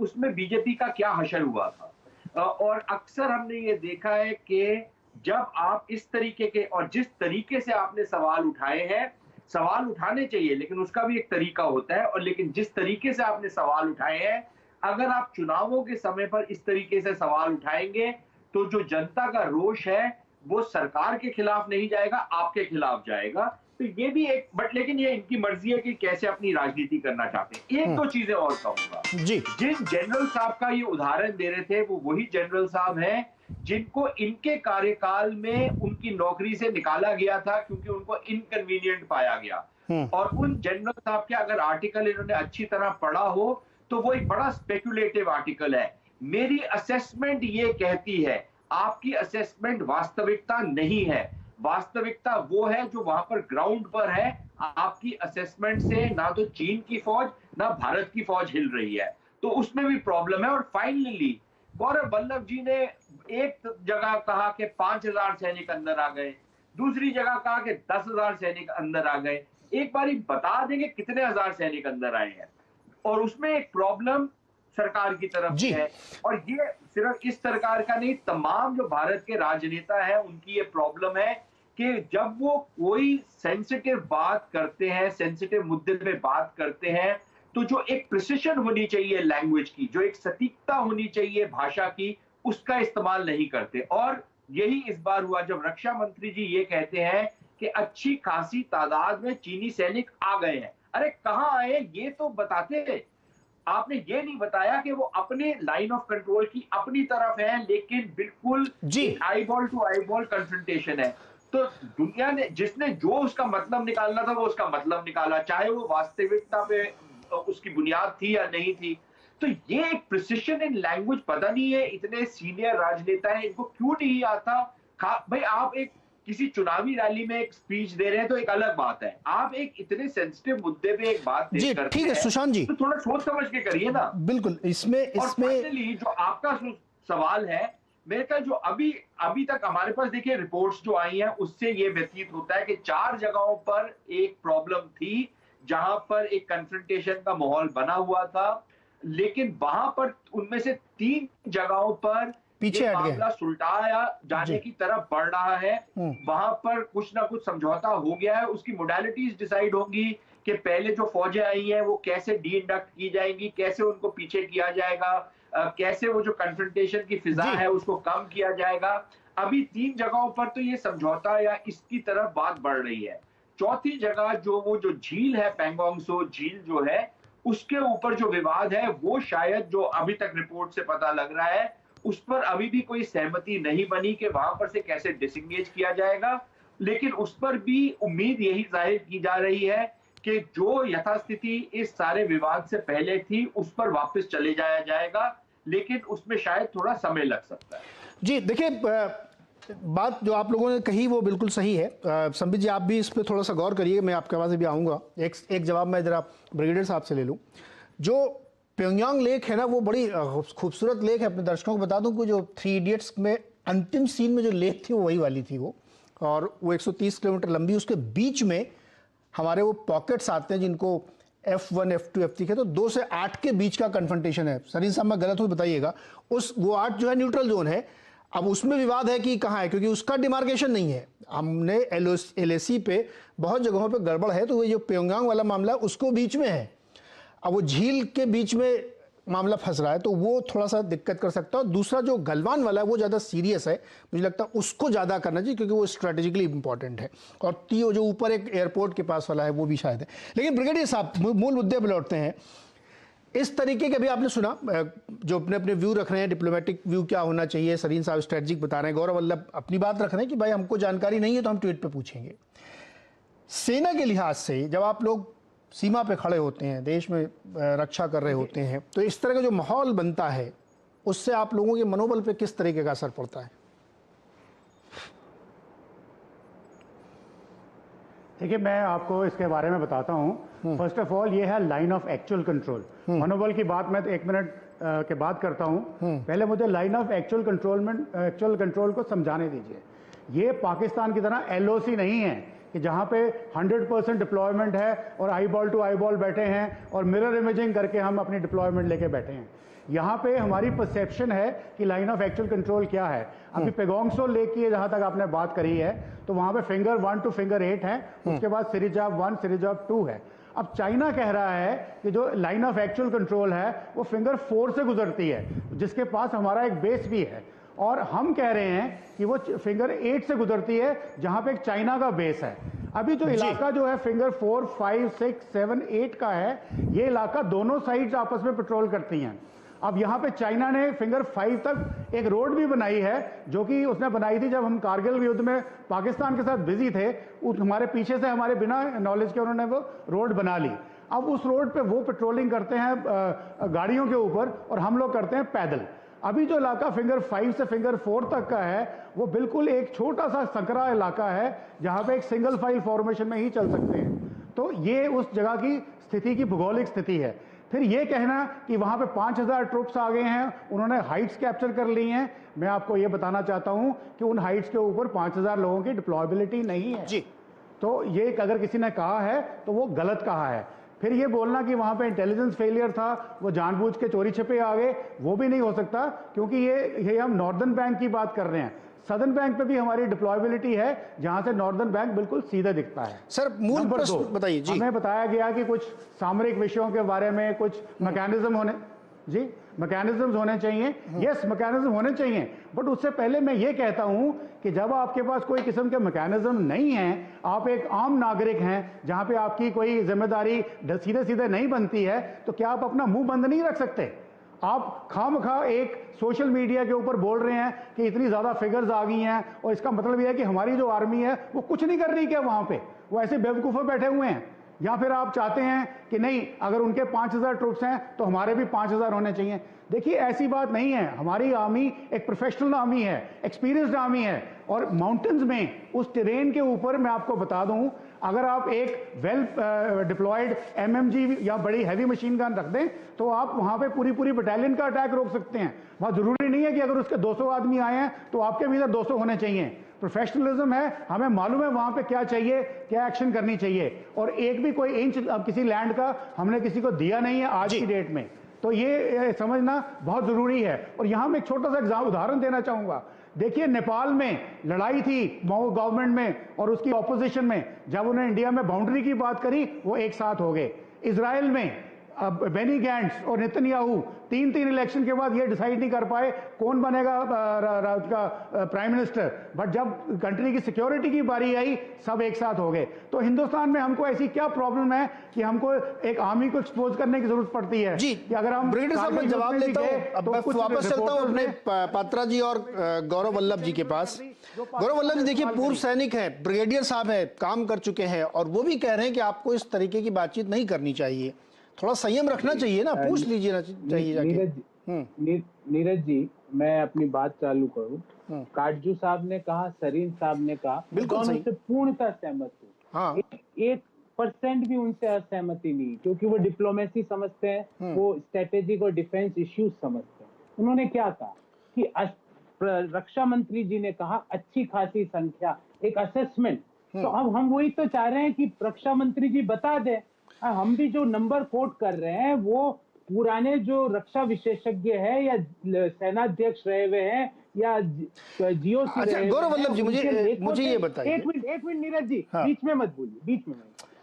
उसमें बीजेपी का क्या हशर हुआ था। और अक्सर हमने ये देखा है कि जब आप इस तरीके के और जिस तरीके से आपने सवाल उठाए हैं, सवाल उठाने चाहिए लेकिन उसका भी एक तरीका होता है, और लेकिन जिस तरीके से आपने सवाल उठाए हैं, अगर आप चुनावों के समय पर इस तरीके से सवाल उठाएंगे तो जो जनता का रोष है वो सरकार के खिलाफ नहीं जाएगा, आपके खिलाफ जाएगा। तो ये भी एक लेकिन ये इनकी मर्जी है कि कैसे अपनी राजनीति करना चाहते हैं। एक दो चीजें और कहूंगा, जिन जनरल साहब का ये उदाहरण दे रहे थे वो वही जनरल साहब हैं जिनको इनके कार्यकाल में उनकी नौकरी से निकाला गया था क्योंकि उनको इनकन्वीनियंट पाया गया। और उन जनरल साहब के अगर आर्टिकल इन्होंने अच्छी तरह पढ़ा हो तो वो एक बड़ा स्पेकुलेटिव आर्टिकल है। मेरी असेसमेंट ये कहती है, आपकी असेसमेंट वास्तविकता नहीं है, वास्तविकता वो है जो वहां पर ग्राउंड पर है। आपकी असेसमेंट से ना तो चीन की फौज ना भारत की फौज हिल रही है, तो उसमें भी प्रॉब्लम है। और फाइनली गौरव वल्लभ जी ने एक जगह कहा कि 5000 सैनिक अंदर आ गए, दूसरी जगह कहा कि 10,000 सैनिक अंदर आ गए। एक बारी बता देंगे कितने हजार सैनिक अंदर आए हैं, और उसमें एक प्रॉब्लम सरकार की तरफ से है। और ये सिर्फ इस सरकार का नहीं, तमाम जो भारत के राजनेता हैं उनकी ये प्रॉब्लम है कि जब वो कोई सेंसिटिव बात करते हैं, सेंसिटिव मुद्दे पे बात करते हैं, तो जो एक प्रिसिशन होनी चाहिए लैंग्वेज की, जो एक सटीकता होनी चाहिए भाषा की, उसका इस्तेमाल नहीं करते। और यही इस बार हुआ जब रक्षा मंत्री जी ये कहते हैं कि अच्छी खासी तादाद में चीनी सैनिक आ गए हैं। अरे कहां आए ये तो बताते। आपने ये नहीं बताया कि वो अपने लाइन ऑफ कंट्रोल की अपनी तरफ है, लेकिन बिल्कुल eyeball to eyeball confrontation है। तो दुनिया ने जिसने जो उसका मतलब निकालना था वो उसका मतलब निकाला, चाहे वो वास्तविकता पे उसकी बुनियाद थी या नहीं थी। तो ये एक प्रिसिशन इन लैंग्वेज, पता नहीं है इतने सीनियर राजनेता हैं इनको क्यों नहीं आता। भाई आप एक किसी चुनावी रैली में एक स्पीच दे रहे हैं तो एक अलग बात है, आप एक इतने सेंसिटिव मुद्दे पे एक बात जी ठीक है सुशांत जी, तो थोड़ा सोच समझ के करिए ना। बिल्कुल। इसमें जो आपका सवाल है, मेरे ख्याल जो अभी तक हमारे पास देखिए रिपोर्ट्स जो आई हैं उससे ये व्यतीत होता है कि 4 जगहों पर एक प्रॉब्लम थी जहां पर एक कन्फ्रंटेशन का माहौल बना हुआ था, लेकिन वहां पर उनमें से 3 जगहों पर पीछे हट गए, मामला सुलटाया जाने की तरफ बढ़ रहा है। वहां पर कुछ ना कुछ समझौता हो गया है, उसकी मोडालिटीज डिसाइड होंगी कि पहले जो फौजें आई हैं वो कैसे डी इंडक्ट की जाएंगी, कैसे उनको पीछे किया जाएगा, कैसे वो जो कन्फ्रंटेशन की फिजा है उसको कम किया जाएगा। अभी 3 जगहों पर तो ये समझौता या इसकी तरफ बात बढ़ रही है। चौथी जगह जो झील है, पैंगोंग सो झील जो है, उसके ऊपर जो विवाद है वो शायद जो अभी तक रिपोर्ट से पता लग रहा है उस पर अभी भी कोई सहमति नहीं बनी कि वहां पर से कैसे डिसएंगेज किया जाएगा। लेकिन उस पर भी उम्मीद यही जाहिर की जा रही है कि जो यथास्थिति इस सारे विवाद से पहले थी उस पर वापस चले जाया जाएगा, लेकिन उसमें शायद थोड़ा समय लग सकता है। जी देखिए, बात जो आप लोगों ने कही वो बिल्कुल सही है। संबित जी आप भी इस पर थोड़ा सा गौर करिए, मैं आपके पास भी आऊँगा। एक जवाब मैं जरा ब्रिगेडियर साहब से ले लूँ। जो प्योंगयांग लेक है ना, वो बड़ी खूबसूरत लेक है। अपने दर्शकों को बता दूं कि जो 3 इडियट्स में अंतिम सीन में जो लेक थी वो वही वाली थी वो, और वो 130 किलोमीटर लंबी। उसके बीच में हमारे वो पॉकेट्स आते हैं जिनको F1 F2 F3 है, तो 2 से 8 के बीच का कन्फ्रंटेशन है। सरीन साहब मैं गलत हूँ बताइएगा। वो 8 जो है न्यूट्रल जोन है। अब उसमें विवाद है कि कहाँ है, क्योंकि उसका डिमार्केशन नहीं है। हमने LAC पे बहुत जगहों पे गड़बड़ है, तो वो जो प्योंगयांग वाला मामला उसको बीच में है। अब वो झील के बीच में मामला फंस रहा है, तो वो थोड़ा सा दिक्कत कर सकता है। दूसरा जो गलवान वाला है वो ज़्यादा सीरियस है, मुझे लगता है उसको ज़्यादा करना चाहिए क्योंकि वो स्ट्रेटेजिकली इंपॉर्टेंट है। और तीयो जो ऊपर एक एयरपोर्ट के पास वाला है वो भी शायद है। लेकिन ब्रिगेडियर साहब मूल मुद्दे पर लौटते हैं। इस तरीके के भी आपने सुना जो अपने अपने व्यू रख रहे हैं, डिप्लोमेटिक व्यू क्या होना चाहिए। सरीन साहब स्ट्रेटेजिक बता रहे हैं, गौरव वल्लभ अपनी बात रख रहे हैं कि भाई हमको जानकारी नहीं है तो हम ट्वीट पे पूछेंगे। सेना के लिहाज से जब आप लोग सीमा पे खड़े होते हैं, देश में रक्षा कर रहे होते हैं, तो इस तरह का जो माहौल बनता है उससे आप लोगों के मनोबल पे किस तरीके का असर पड़ता है? देखिए मैं आपको इसके बारे में बताता हूँ। फर्स्ट ऑफ ऑल ये है लाइन ऑफ एक्चुअल कंट्रोल। मनोबल की बात मैं 1 मिनट के बाद करता हूँ। पहले मुझे लाइन ऑफ एक्चुअल कंट्रोल को समझाने दीजिए। ये पाकिस्तान की तरह LOC नहीं है कि जहाँ पे 100% डिप्लॉयमेंट है और eyeball to eyeball बैठे हैं और मिरर इमेजिंग करके हम अपनी डिप्लॉयमेंट लेके बैठे हैं। यहाँ पे हमारी परसेप्शन है कि लाइन ऑफ एक्चुअल कंट्रोल क्या है। अभी पैंगोंग सो लेक की जहाँ तक आपने बात करी है, तो वहाँ पे फिंगर 1 to फिंगर 8 है, उसके बाद सिरिजाब 1 सिरिजाब 2 है। अब चाइना कह रहा है कि जो लाइन ऑफ एक्चुअल कंट्रोल है वो फिंगर 4 से गुजरती है, जिसके पास हमारा एक बेस भी है, और हम कह रहे हैं कि वो फिंगर 8 से गुजरती है जहां पे एक चाइना का बेस है। अभी जो इलाका जो है फिंगर 4, 5, 6, 7, 8 का है, ये इलाका दोनों साइड्स आपस में पेट्रोल करती हैं। अब यहाँ पे चाइना ने फिंगर 5 तक एक रोड भी बनाई है, जो कि उसने बनाई थी जब हम कारगिल युद्ध में पाकिस्तान के साथ बिजी थे। हमारे पीछे से हमारे बिना नॉलेज के उन्होंने वो रोड बना ली। अब उस रोड पे वो पेट्रोलिंग करते हैं गाड़ियों के ऊपर और हम लोग करते हैं पैदल। अभी जो इलाका फिंगर 5 से फिंगर 4 तक का है वो बिल्कुल एक छोटा सा संकरा इलाका है जहां पे एक सिंगल फाइल फॉर्मेशन में ही चल सकते हैं। तो ये उस जगह की स्थिति की भूगोलिक स्थिति है। फिर ये कहना कि वहां पे 5000 ट्रूप्स आ गए हैं, उन्होंने हाइट्स कैप्चर कर ली हैं, मैं आपको ये बताना चाहता हूं कि उन हाइट्स के ऊपर 5000 लोगों की डिप्लॉयबिलिटी नहीं है जी। तो ये अगर किसी ने कहा है तो वो गलत कहा है। फिर ये बोलना कि वहां पे इंटेलिजेंस फेलियर था, वो जानबूझ के चोरी छिपे आ गए, वो भी नहीं हो सकता, क्योंकि ये हम नॉर्दर्न बैंक की बात कर रहे हैं। सदर्न बैंक पे भी हमारी डिप्लॉयबिलिटी है, जहां से नॉर्दर्न बैंक बिल्कुल सीधा दिखता है। सर मूल नंबर प्रश्न 2, बताइए जी। हमें बताया गया कि कुछ सामरिक विषयों के बारे में कुछ मैकेनिज्म होने, जी मैकेनिज्म्स होने चाहिए, यस मैकेनिज्म होने चाहिए, बट उससे पहले मैं ये कहता हूं कि जब आपके पास कोई किस्म के मैकेनिज्म नहीं है, आप एक आम नागरिक हैं जहां पे आपकी कोई जिम्मेदारी सीधे सीधे नहीं बनती है, तो क्या आप अपना मुंह बंद नहीं रख सकते? आप खामखा एक सोशल मीडिया के ऊपर बोल रहे हैं कि इतनी ज्यादा फिगर्स आ गई हैं और इसका मतलब यह है कि हमारी जो आर्मी है वो कुछ नहीं कर रही, क्या वहां पे वो ऐसे बेवकूफे बैठे हुए हैं? या फिर आप चाहते हैं कि नहीं, अगर उनके 5000 ट्रूप्स हैं तो हमारे भी 5000 होने चाहिए? देखिए ऐसी बात नहीं है, हमारी आर्मी एक प्रोफेशनल आर्मी है, एक्सपीरियंस्ड आर्मी है, और माउंटेन्स में उस टेरेन के ऊपर मैं आपको बता दूं, अगर आप एक वेल डिप्लॉयड एमएमजी या बड़ी हैवी मशीन गन रख दें तो आप वहां पे पूरी पूरी बटालियन का अटैक रोक सकते हैं। वहां जरूरी नहीं है कि अगर उसके 200 आदमी आए हैं तो आपके भी इधर 200 होने चाहिए। प्रोफेशनलिज्म है, हमें मालूम है वहां पे क्या चाहिए, क्या एक्शन करनी चाहिए, और एक भी कोई इंच किसी लैंड का हमने किसी को दिया नहीं है आज की डेट में, तो ये समझना बहुत जरूरी है। और यहां मैं एक छोटा सा उदाहरण देना चाहूंगा। देखिए नेपाल में लड़ाई थी माओ गवर्नमेंट में और उसकी ऑपोजिशन में, जब उन्हें इंडिया में बाउंड्री की बात करी वो एक साथ हो गए। इजराइल में बेनी गैंट्स और नेतन्याहू तीन इलेक्शन के बाद ये डिसाइड नहीं कर पाए कौन बनेगा उसका प्राइम मिनिस्टर, बट जब कंट्री की सिक्योरिटी की बारी आई सब एक साथ हो गए। तो हिंदुस्तान में हमको ऐसी क्या प्रॉब्लम है कि हमको एक आर्मी को एक्सपोज करने की जरूरत पड़ती है जी? कि अगर हम ब्रिगेडियर साहब मैं जवाब लेता हूं, अब मैं वापस चलता हूं अपने पात्रा जी और गौरव वल्लभ जी के पास। गौरव वल्लभ जी देखिए, पूर्व सैनिक है, ब्रिगेडियर साहब है, काम कर चुके हैं, और वो भी कह रहे हैं कि आपको इस तरीके की बातचीत नहीं करनी चाहिए, थोड़ा संयम रखना चाहिए ना, पूछ लीजिए ना चाहिए जाके। नीरज जी, मैं अपनी बात चालू करूं। काटजू साहब ने कहा, सरीन साहब ने कहा, बिल्कुल सही, से पूर्णतः सहमत हूं। हाँ, 1% भी उनसे असहमति नहीं, क्योंकि वो डिप्लोमेसी समझते हैं, वो स्ट्रेटेजिक और डिफेंस इश्यूज समझते हैं। उन्होंने क्या कहा कि रक्षा मंत्री जी ने कहा अच्छी खासी संख्या, एक असेसमेंट। तो अब हम वही तो चाह रहे हैं कि रक्षा मंत्री जी बता दें। हम भी जो नंबर कोट कर रहे हैं वो पुराने जो रक्षा विशेषज्ञ है या सेनाध्यक्ष रहे हुए हैं या जीओसी। अच्छा गौरव वल्लभ जी, मुझे ये बताइए। एक मिनट नीरज जी, हाँ। बीच में मत बोलिए, बीच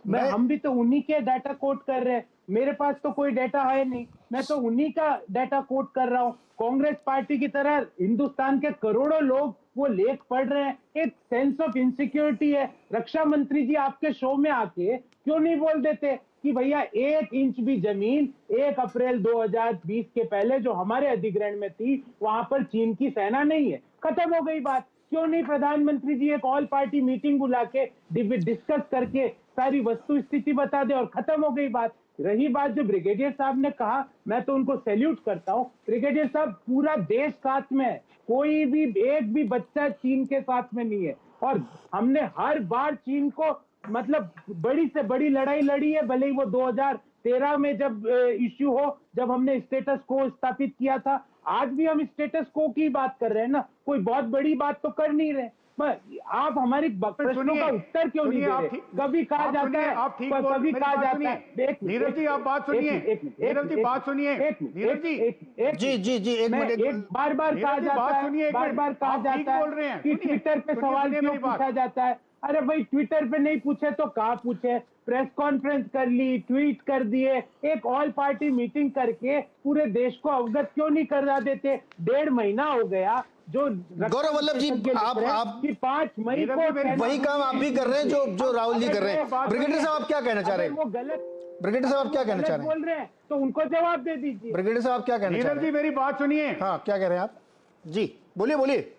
में हम भी तो उन्हीं के डाटा कोट कर रहे हैं। मेरे पास तो कोई डाटा है नहीं, मैं तो उन्हीं का डाटा कोट कर रहा हूँ। कांग्रेस पार्टी की तरह हिंदुस्तान के करोड़ों लोग वो लेख पढ़ रहे हैं। एक सेंस ऑफ इनसिक्योरिटी है। रक्षा मंत्री जी आपके शो में आके क्यों नहीं बोल देते कि भैया 1 इंच भी जमीन 1 अप्रैल 2020 के पहले जो हमारे अधिग्रहण में थी वहां पर चीन की सेना नहीं है, खत्म हो गई बात। क्यों नहीं प्रधानमंत्री जी एक ऑल पार्टी मीटिंग बुला के डिस्कस करके सारी वस्तु स्थिति बता दे और खत्म हो गई बात। रही बात जो ब्रिगेडियर साहब ने कहा, मैं तो उनको सैल्यूट करता हूँ। ब्रिगेडियर साहब, पूरा देश साथ में है, कोई भी एक भी बच्चा चीन के साथ में नहीं है, और हमने हर बार चीन को मतलब बड़ी से बड़ी लड़ाई लड़ी है, भले ही वो 2013 में जब इश्यू हो, जब हमने स्टेटस को स्थापित किया था। आज भी हम स्टेटस को की बात कर रहे हैं ना, कोई बहुत बड़ी बात तो कर नहीं रहे। आप हमारी प्रश्नों का उत्तर क्यों नहीं दे रहे? कभी कहा जाता है, आप ठीक कभी कहा जाता है। नीरज जी आप बात सुनिए, नीरज जी बात सुनिए, नीरज जी एक मिनट, बार बार कहा जाता है, बार कहा जाता है कि ट्विटर पे सवाल क्यों पूछा जाता है। अरे भाई, ट्विटर पे नहीं पूछे तो कहाँ पूछे? प्रेस कॉन्फ्रेंस कर ली, ट्वीट कर दिए, एक ऑल पार्टी मीटिंग करके पूरे देश को अवगत क्यों नहीं करा देते? 1.5 महीना हो गया। जो गौरव वल्लभ जी, आप 5 मई को वही काम आप भी कर रहे हैं जो राहुल जी कर रहे हैं। ब्रिगेडियर साहब आप क्या कहना चाह रहे हैं? वो गलत, ब्रिगेडियर साहब आप क्या कहना चाह रहे हैं? बोल रहे हैं तो उनको जवाब दे दीजिए। ब्रिगेडियर साहब आप क्या कहना चाह रहे हैं? नीरज जी मेरी बात सुनिए। हाँ, क्या कह रहे हैं आप? जी बोलिए बोलिए।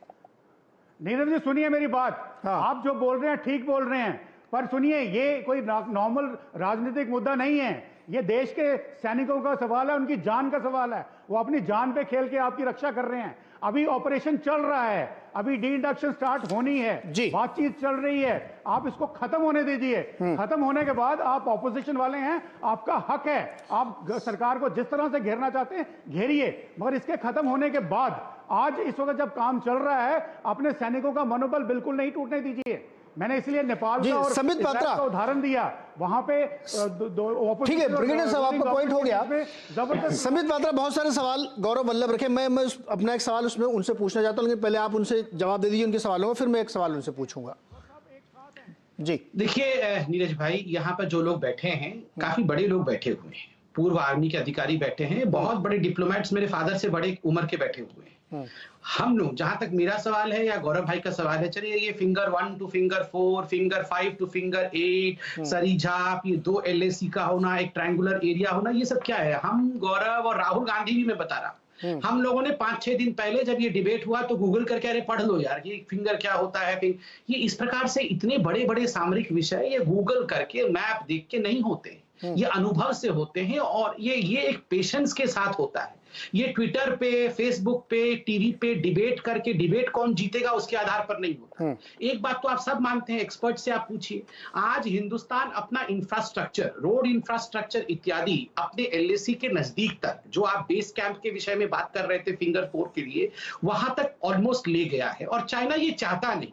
नीरज जी सुनिए मेरी बात। हाँ। आप जो बोल रहे हैं ठीक बोल रहे हैं, पर सुनिए ये कोई नॉर्मल राजनीतिक मुद्दा नहीं है। ये देश के सैनिकों का सवाल है, उनकी जान का सवाल है। वो अपनी जान पे खेल के आपकी रक्षा कर रहे हैं। अभी ऑपरेशन चल रहा है, अभी डी इंडक्शन स्टार्ट होनी है जी, बातचीत चल रही है। आप इसको खत्म होने दीजिए। खत्म होने के बाद आप ऑपोजिशन वाले हैं, आपका हक है, आप सरकार को जिस तरह से घेरना चाहते हैं घेरिए, मगर इसके खत्म होने के बाद आज इस वक्त जब काम चल रहा है, अपने सैनिकों का मनोबल बिल्कुल नहीं टूटने दीजिए। मैंने इसलिए नेपाल जी, का और संबित इजराइल पात्रा का उदाहरण दिया, वहां पे ठीक है ब्रिगेडियर साहब, आपका पॉइंट हो गया। जबरदस्त संबित पात्रा, बहुत सारे सवाल गौरव वल्लभ रखे, मैं अपना एक सवाल उसमें उनसे पूछना चाहता हूँ, लेकिन पहले आप उनसे जवाब दे दीजिए उनके सवालों में, फिर मैं एक सवाल उनसे पूछूंगा। जी देखिए नीरज भाई, यहाँ पर जो लोग बैठे हैं काफी बड़े लोग बैठे हुए हैं, पूर्व आर्मी के अधिकारी बैठे हैं, बहुत बड़े डिप्लोमेट्स मेरे फादर से बड़े उम्र के बैठे हुए हैं। हम लोग, जहां तक मेरा सवाल है या गौरव भाई का सवाल है, चलिए ये finger 1 two finger 4, finger 5 two finger 8, सरी झाप, ये 2 LAC का होना, एक ट्रायंगुलर एरिया होना, ये सब क्या है? हम गौरव और राहुल गांधी भी मैं बता रहा, हम लोगों ने 5-6 दिन पहले जब ये डिबेट हुआ तो गूगल करके अरे पढ़ लो यार ये फिंगर क्या होता है। ये इस प्रकार से इतने बड़े बड़े सामरिक विषय ये गूगल करके मैप देख के नहीं होते, ये अनुभव से होते हैं, और ये एक पेशेंस के साथ होता है। ये ट्विटर पे, फेसबुक पे, टीवी पे डिबेट करके, डिबेट कौन जीतेगा उसके आधार पर नहीं होता। एक बात तो आप सब मानते हैं, एक्सपर्ट से आप पूछिए, आज हिंदुस्तान अपना इंफ्रास्ट्रक्चर, रोड इंफ्रास्ट्रक्चर इत्यादि अपने LAC के नजदीक तक, जो आप बेस कैंप के विषय में बात कर रहे थे फिंगर 4 के लिए, वहां तक ऑलमोस्ट ले गया है, और चाइना ये चाहता नहीं।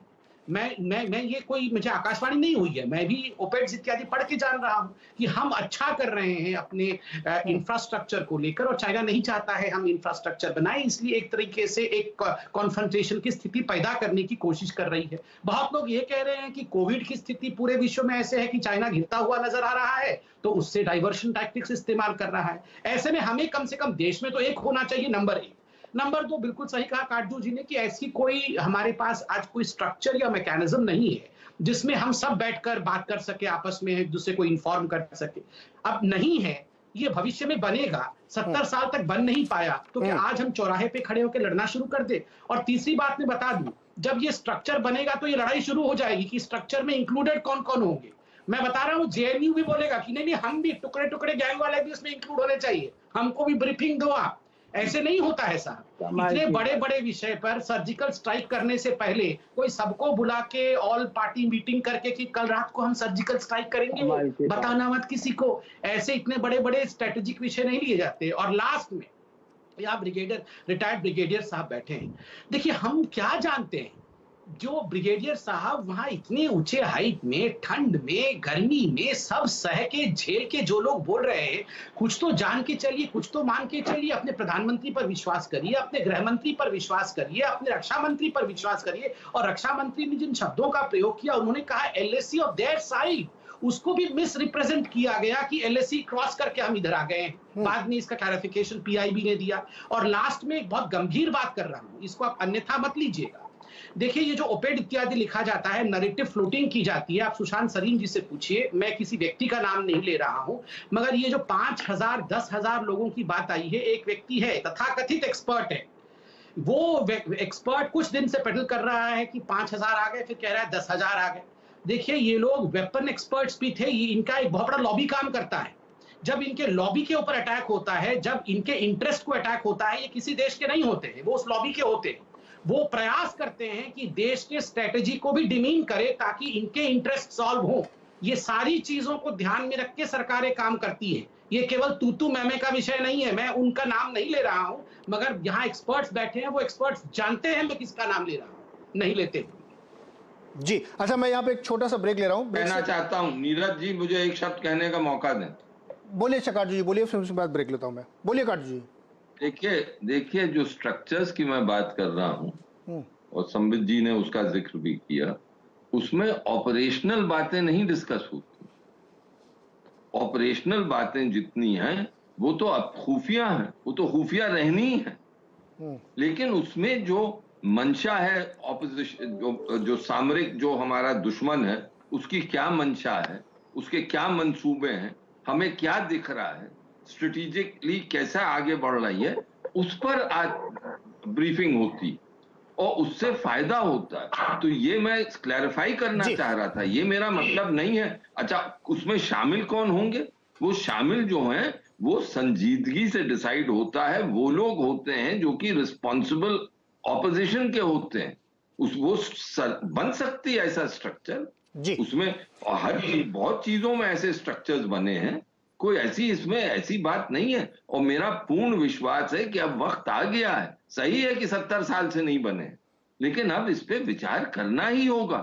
मैं ये कोई मुझे आकाशवाणी नहीं हुई है, मैं भी ओपेड्स इत्यादि पढ़ के जान रहा हूं कि हम अच्छा कर रहे हैं अपने इंफ्रास्ट्रक्चर को लेकर, और चाइना नहीं चाहता है हम इंफ्रास्ट्रक्चर बनाएं, इसलिए एक तरीके से एक कॉन्फ्रंटेशन की स्थिति पैदा करने की कोशिश कर रही है। बहुत लोग ये कह रहे हैं कि कोविड की स्थिति पूरे विश्व में ऐसे है कि चाइना गिरता हुआ नजर आ रहा है, तो उससे डाइवर्शन टैक्टिक्स इस्तेमाल कर रहा है। ऐसे में हमें कम से कम देश में तो एक होना चाहिए, नंबर 1। नंबर 2, बिल्कुल सही कहा काटजू जी ने कि ऐसी कोई हमारे पास आज कोई स्ट्रक्चर या मैकेनिज्म नहीं है जिसमें हम सब बैठकर बात कर सके, आपस में एक दूसरे को इन्फॉर्म कर सके। अब नहीं है, ये भविष्य में बनेगा। 70 साल तक बन नहीं पाया तो क्या आज हम चौराहे पे खड़े होकर लड़ना शुरू कर दे? और तीसरी बात मैं बता दूं, जब ये स्ट्रक्चर बनेगा तो ये लड़ाई शुरू हो जाएगी कि स्ट्रक्चर में इंक्लूडेड कौन कौन होंगे। मैं बता रहा हूँ, JNU भी बोलेगा कि नहीं हम भी टुकड़े टुकड़े गैंग वाले भी उसमें इंक्लूड होने चाहिए, हमको भी ब्रीफिंग दो आप। ऐसे नहीं होता है साहब, इतने बड़े बड़े विषय पर सर्जिकल स्ट्राइक करने से पहले कोई सबको बुला के ऑल पार्टी मीटिंग करके कि कल रात को हम सर्जिकल स्ट्राइक करेंगे, बताना मत किसी को। ऐसे इतने बड़े बड़े स्ट्रेटेजिक विषय नहीं लिए जाते। और लास्ट में यहाँ रिटायर्ड ब्रिगेडियर साहब बैठे हैं, देखिए हम क्या जानते हैं, जो ब्रिगेडियर साहब वहां इतने ऊंचे हाइट में, ठंड में, गर्मी में सब सह के झेल के जो लोग बोल रहे हैं, कुछ तो जान के चलिए, कुछ तो मान के चलिए। अपने प्रधानमंत्री पर विश्वास करिए, अपने गृह मंत्री पर विश्वास करिए, अपने रक्षा मंत्री पर विश्वास करिए। और रक्षा मंत्री ने जिन शब्दों का प्रयोग किया, उन्होंने कहा LAC ऑफ देयर साइड, उसको भी मिस रिप्रेजेंट किया गया कि LAC क्रॉस करके हम इधर आ गए हैं। बाद में इसका क्लैरिफिकेशन PIB ने दिया। और लास्ट में एक बहुत गंभीर बात कर रहा हूं, इसको आप अन्यथा मत लीजिएगा। देखिए ये जो ओपेड इत्यादि लिखा जाता है, नैरेटिव फ्लोटिंग की जाती है, आप सुशांत सरीन जी से पूछिए, मैं किसी व्यक्ति का नाम नहीं ले रहा हूं, मगर ये जो 5000 10,000 लोगों की बात आई है, एक व्यक्ति है तथाकथित एक्सपर्ट है, वो एक्सपर्ट कुछ दिन से पेडल कर रहा है कि 5000 आ गए, फिर कह रहा है 10,000 आ गए। देखिए ये लोग वेपन एक्सपर्ट्स भी थे, इनका एक बहुत बड़ा लॉबी काम करता है। जब इनके लॉबी के ऊपर अटैक होता है, जब इनके इंटरेस्ट को अटैक होता है, ये किसी देश के नहीं होते हैं, वो उस लॉबी के होते हैं। वो प्रयास करते हैं कि देश के स्ट्रेटेजी को भी डिमीन करे ताकि इनके इंटरेस्ट सॉल्व हो। ये सारी चीजों को ध्यान में रख के सरकारें काम करती है। ये केवल तू मैमे का विषय नहीं है, मैं उनका नाम नहीं ले रहा हूं, मगर यहाँ एक्सपर्ट्स बैठे हैं, वो एक्सपर्ट्स जानते हैं मैं किसका नाम ले रहा हूं, नहीं लेते जी। अच्छा, मैं यहाँ पे एक छोटा सा ब्रेक ले रहा हूँ। कहना चाहता हूँ नीरज जी, मुझे एक शब्द कहने का मौका दें। बोलिए काटजू जी, बोलिए, फिर उसके बाद ब्रेक लेता हूँ मैं। बोलिए काटजू जी। देखिए जो स्ट्रक्चर्स की मैं बात कर रहा हूं और संबित जी ने उसका जिक्र भी किया, उसमें ऑपरेशनल बातें नहीं डिस्कस होती। ऑपरेशनल बातें जितनी हैं वो तो अब खुफिया हैं, वो तो खुफिया रहनी है। लेकिन उसमें जो मंशा है ऑपोजिशन, जो सामरिक जो हमारा दुश्मन है, उसकी क्या मंशा है, उसके क्या मंसूबे हैं, हमें क्या दिख रहा है, स्ट्रेटेजिकली कैसा आगे बढ़ रही है, उस पर आज ब्रीफिंग होती और उससे फायदा होता है। तो ये मैं क्लैरिफाई करना चाह रहा था, ये मेरा मतलब नहीं है। अच्छा, उसमें शामिल कौन होंगे? वो शामिल जो हैं वो संजीदगी से डिसाइड होता है, वो लोग होते हैं जो कि रिस्पॉन्सिबल ऑपोजिशन के होते हैं। वो बन सकती है ऐसा स्ट्रक्चर, उसमें हर चीज, बहुत चीजों में ऐसे स्ट्रक्चर्स बने हैं, कोई ऐसी इसमें ऐसी बात नहीं है। और मेरा पूर्ण विश्वास है कि अब वक्त आ गया है। सही है कि 70 साल से नहीं बने, लेकिन अब इस पे विचार करना ही होगा।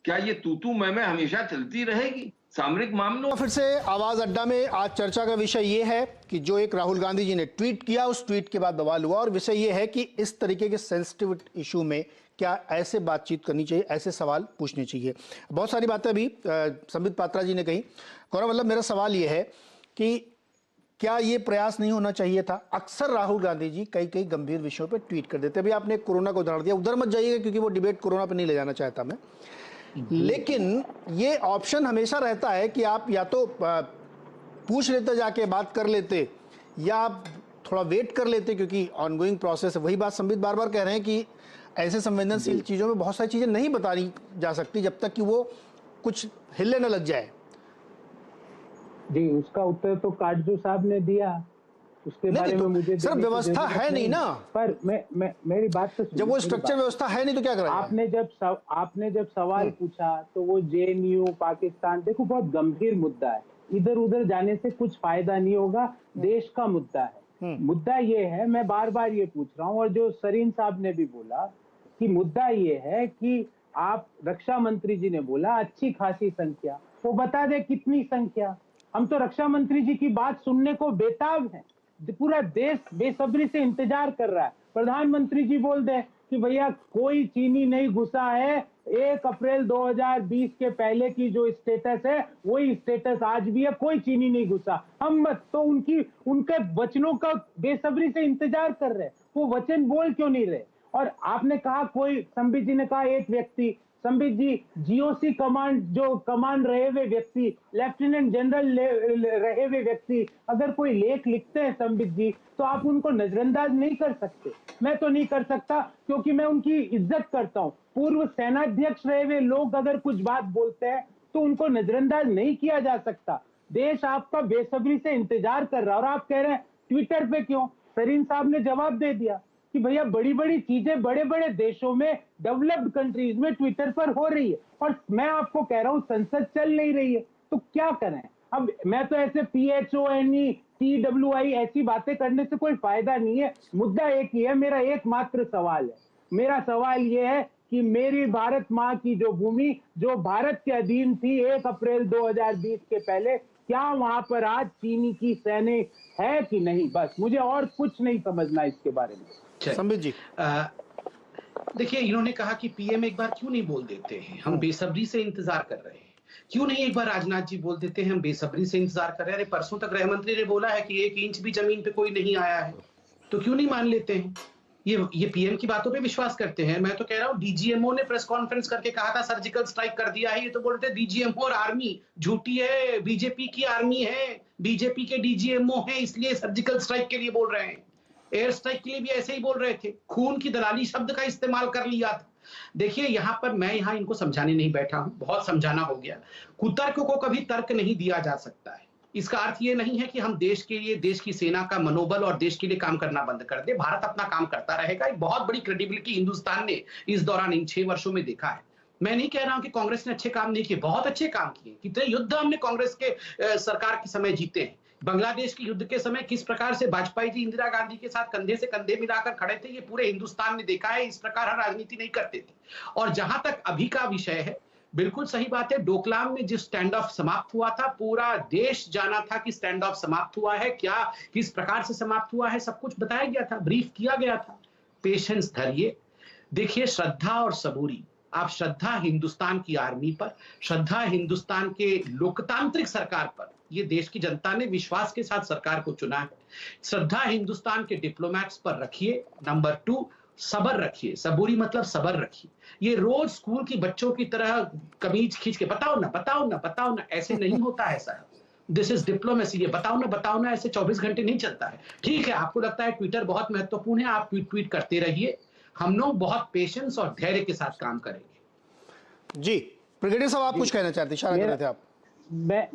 क्या ये तू मैं हमेशा चलती रहेगी सामरिक मामलों? फिर से आवाज अड्डा में आज चर्चा का विषय यह है कि जो एक राहुल गांधी जी ने ट्वीट किया, उस ट्वीट के बाद बवाल हुआ, और विषय यह है कि इस तरीके के सेंसिटिव इशू में क्या ऐसे बातचीत करनी चाहिए, ऐसे सवाल पूछने चाहिए। बहुत सारी बातें अभी संबित पात्रा जी ने कही। गौरव वल्लभ, मेरा सवाल यह है कि क्या ये प्रयास नहीं होना चाहिए था? अक्सर राहुल गांधी जी कई गंभीर विषयों पर ट्वीट कर देते। अभी आपने कोरोना को उदाहरण दिया, उधर मत जाइएगा क्योंकि वो डिबेट कोरोना पर नहीं ले जाना चाहता मैं, लेकिन ये ऑप्शन हमेशा रहता है कि आप या तो पूछ लेते, जाके बात कर लेते, या आप थोड़ा वेट कर लेते क्योंकि ऑनगोइंग प्रोसेस है। वही बात संबित बार बार कह रहे हैं कि ऐसे संवेदनशील चीज़ों में बहुत सारी चीज़ें नहीं बतानी जा सकती जब तक कि वो कुछ हिलने न लग जाए। जी, उसका उत्तर तो काटजू साहब ने दिया, उसके बारे में मुझे सर व्यवस्था है नहीं ना, पर मैं मेरी बात तो जब वो स्ट्रक्चर व्यवस्था है नहीं तो क्या करें? आपने जब सवाल पूछा तो वो जेएनयू पाकिस्तान, देखो बहुत गंभीर मुद्दा है, इधर उधर जाने से कुछ फायदा नहीं होगा, देश का मुद्दा है। मुद्दा ये है, मैं बार बार ये पूछ रहा हूँ, और जो सरीन साहब ने भी बोला कि मुद्दा ये है कि आप, रक्षा मंत्री जी ने बोला अच्छी खासी संख्या, वो बता दे कितनी संख्या। हम तो रक्षा मंत्री जी की बात सुनने को बेताब हैं, पूरा देश बेसब्री से इंतजार कर रहा है। प्रधानमंत्री जी बोल दे कि भैया कोई चीनी नहीं घुसा है, 1 अप्रैल 2020 के पहले की जो स्टेटस है वही स्टेटस आज भी है, कोई चीनी नहीं घुसा। हम तो उनके वचनों का बेसब्री से इंतजार कर रहे हैं, वो वचन बोल क्यों नहीं रहे? और आपने कहा कोई, संबित जी ने कहा एक व्यक्ति, संबित जी जीओसी कमांड, जो कमांड रहे हुए व्यक्ति, लेफ्टिनेंट जनरल रहे हुए व्यक्ति अगर कोई लेख लिखते हैं संबित जी, तो आप उनको नजरअंदाज नहीं कर सकते। मैं तो नहीं कर सकता क्योंकि मैं उनकी इज्जत करता हूं। पूर्व सेनाध्यक्ष रहे हुए लोग अगर कुछ बात बोलते हैं तो उनको नजरअंदाज नहीं किया जा सकता। देश आपका बेसब्री से इंतजार कर रहा है, और आप कह रहे हैं ट्विटर पे क्यों? सरीन साहब ने जवाब दे दिया कि भैया बड़ी बड़ी चीजें बड़े बड़े देशों में, डेवलप्ड कंट्रीज में ट्विटर पर हो रही है, और मैं आपको कह रहा हूं संसद चल नहीं रही है, तो क्या करें? अब मैं तो ऐसे PHONE TWI ऐसी बातें करने से कोई फायदा नहीं है। मुद्दा एक ही है, मेरा एकमात्र सवाल है, मेरा सवाल ये है कि मेरी भारत माँ की जो भूमि, जो भारत के अधीन थी 1 अप्रैल 2020 के पहले, क्या वहां पर आज चीनी की सैनिक है कि नहीं? बस मुझे और कुछ नहीं समझना इसके बारे में। संबित जी, देखिए, इन्होंने कहा कि पीएम एक बार क्यों नहीं बोल देते हैं, हम बेसब्री से इंतजार कर रहे हैं। क्यों नहीं एक बार राजनाथ जी बोल देते हैं, हम बेसब्री से इंतजार कर रहे हैं। अरे परसों तक गृह मंत्री ने बोला है कि 1 इंच भी जमीन पे कोई नहीं आया है, तो क्यों नहीं मान लेते हैं? ये पीएम की बातों पे विश्वास करते हैं। मैं तो कह रहा हूँ, डीजीएमओ ने प्रेस कॉन्फ्रेंस करके कहा था सर्जिकल स्ट्राइक कर दिया है, ये तो बोलते डीजीएमओ और आर्मी झूठी है, बीजेपी की आर्मी है, बीजेपी के डीजीएमओ है, इसलिए सर्जिकल स्ट्राइक के लिए बोल रहे हैं। एयर स्ट्राइक के लिए भी ऐसे ही बोल रहे थे, खून की दलाली शब्द का इस्तेमाल कर लिया था। देखिए, मैं यहाँ इनको समझाने नहीं बैठा हूं, बहुत समझाना हो गया। कुतर्क को कभी तर्क नहीं दिया जा सकता है। इसका अर्थ ये नहीं है कि हम देश के लिए, देश की सेना का मनोबल और देश के लिए काम करना बंद कर दे। भारत अपना काम करता रहेगा। एक बहुत बड़ी क्रेडिबिलिटी हिंदुस्तान ने इस दौरान, इन 6 वर्षों में देखा है। मैं नहीं कह रहा हूं कि कांग्रेस ने अच्छे काम नहीं किए, बहुत अच्छे काम किए। कितने युद्ध हमने कांग्रेस के सरकार के समय जीते हैं। बांग्लादेश के युद्ध के समय किस प्रकार से वाजपेयी जी इंदिरा गांधी के साथ कंधे से कंधे मिलाकर खड़े थे, ये पूरे हिंदुस्तान ने देखा है। इस प्रकार हम राजनीति नहीं करते थे। और जहां तक अभी का विषय है, बिल्कुल सही बात है, डोकलाम में जिस स्टैंड ऑफ समाप्त हुआ था, पूरा देश जाना था कि स्टैंड ऑफ समाप्त हुआ है, क्या किस प्रकार से समाप्त हुआ है, सब कुछ बताया गया था, ब्रीफ किया गया था। पेशेंस धरिए, देखिए, श्रद्धा और सबूरी। आप श्रद्धा हिंदुस्तान की आर्मी पर, श्रद्धा हिंदुस्तान के लोकतांत्रिक सरकार पर, ये देश की जनता ने विश्वास के साथ सरकार को चुना है, श्रद्धा हिंदुस्तान के डिप्लोमैट्स पर रखिए। नंबर 2, सबर रखिए, सबूरी मतलब सबर रखिए। ये रोज स्कूल की बच्चों की तरह कमीज खींच के बताओ ना, बताओ ना, बताओ ना, ऐसे नहीं होता है साहब। This is diplomacy. ये बताओ ना ऐसे 24 घंटे नहीं चलता है। ठीक है, आपको लगता है ट्विटर बहुत महत्वपूर्ण है, आप ट्वीट करते रहिए। हम लोग बहुत पेशेंस और धैर्य के साथ काम करेंगे। जी ब्रिगेडियर साहब, आप कुछ कहना चाहते, इशारा कर रहे थे आप।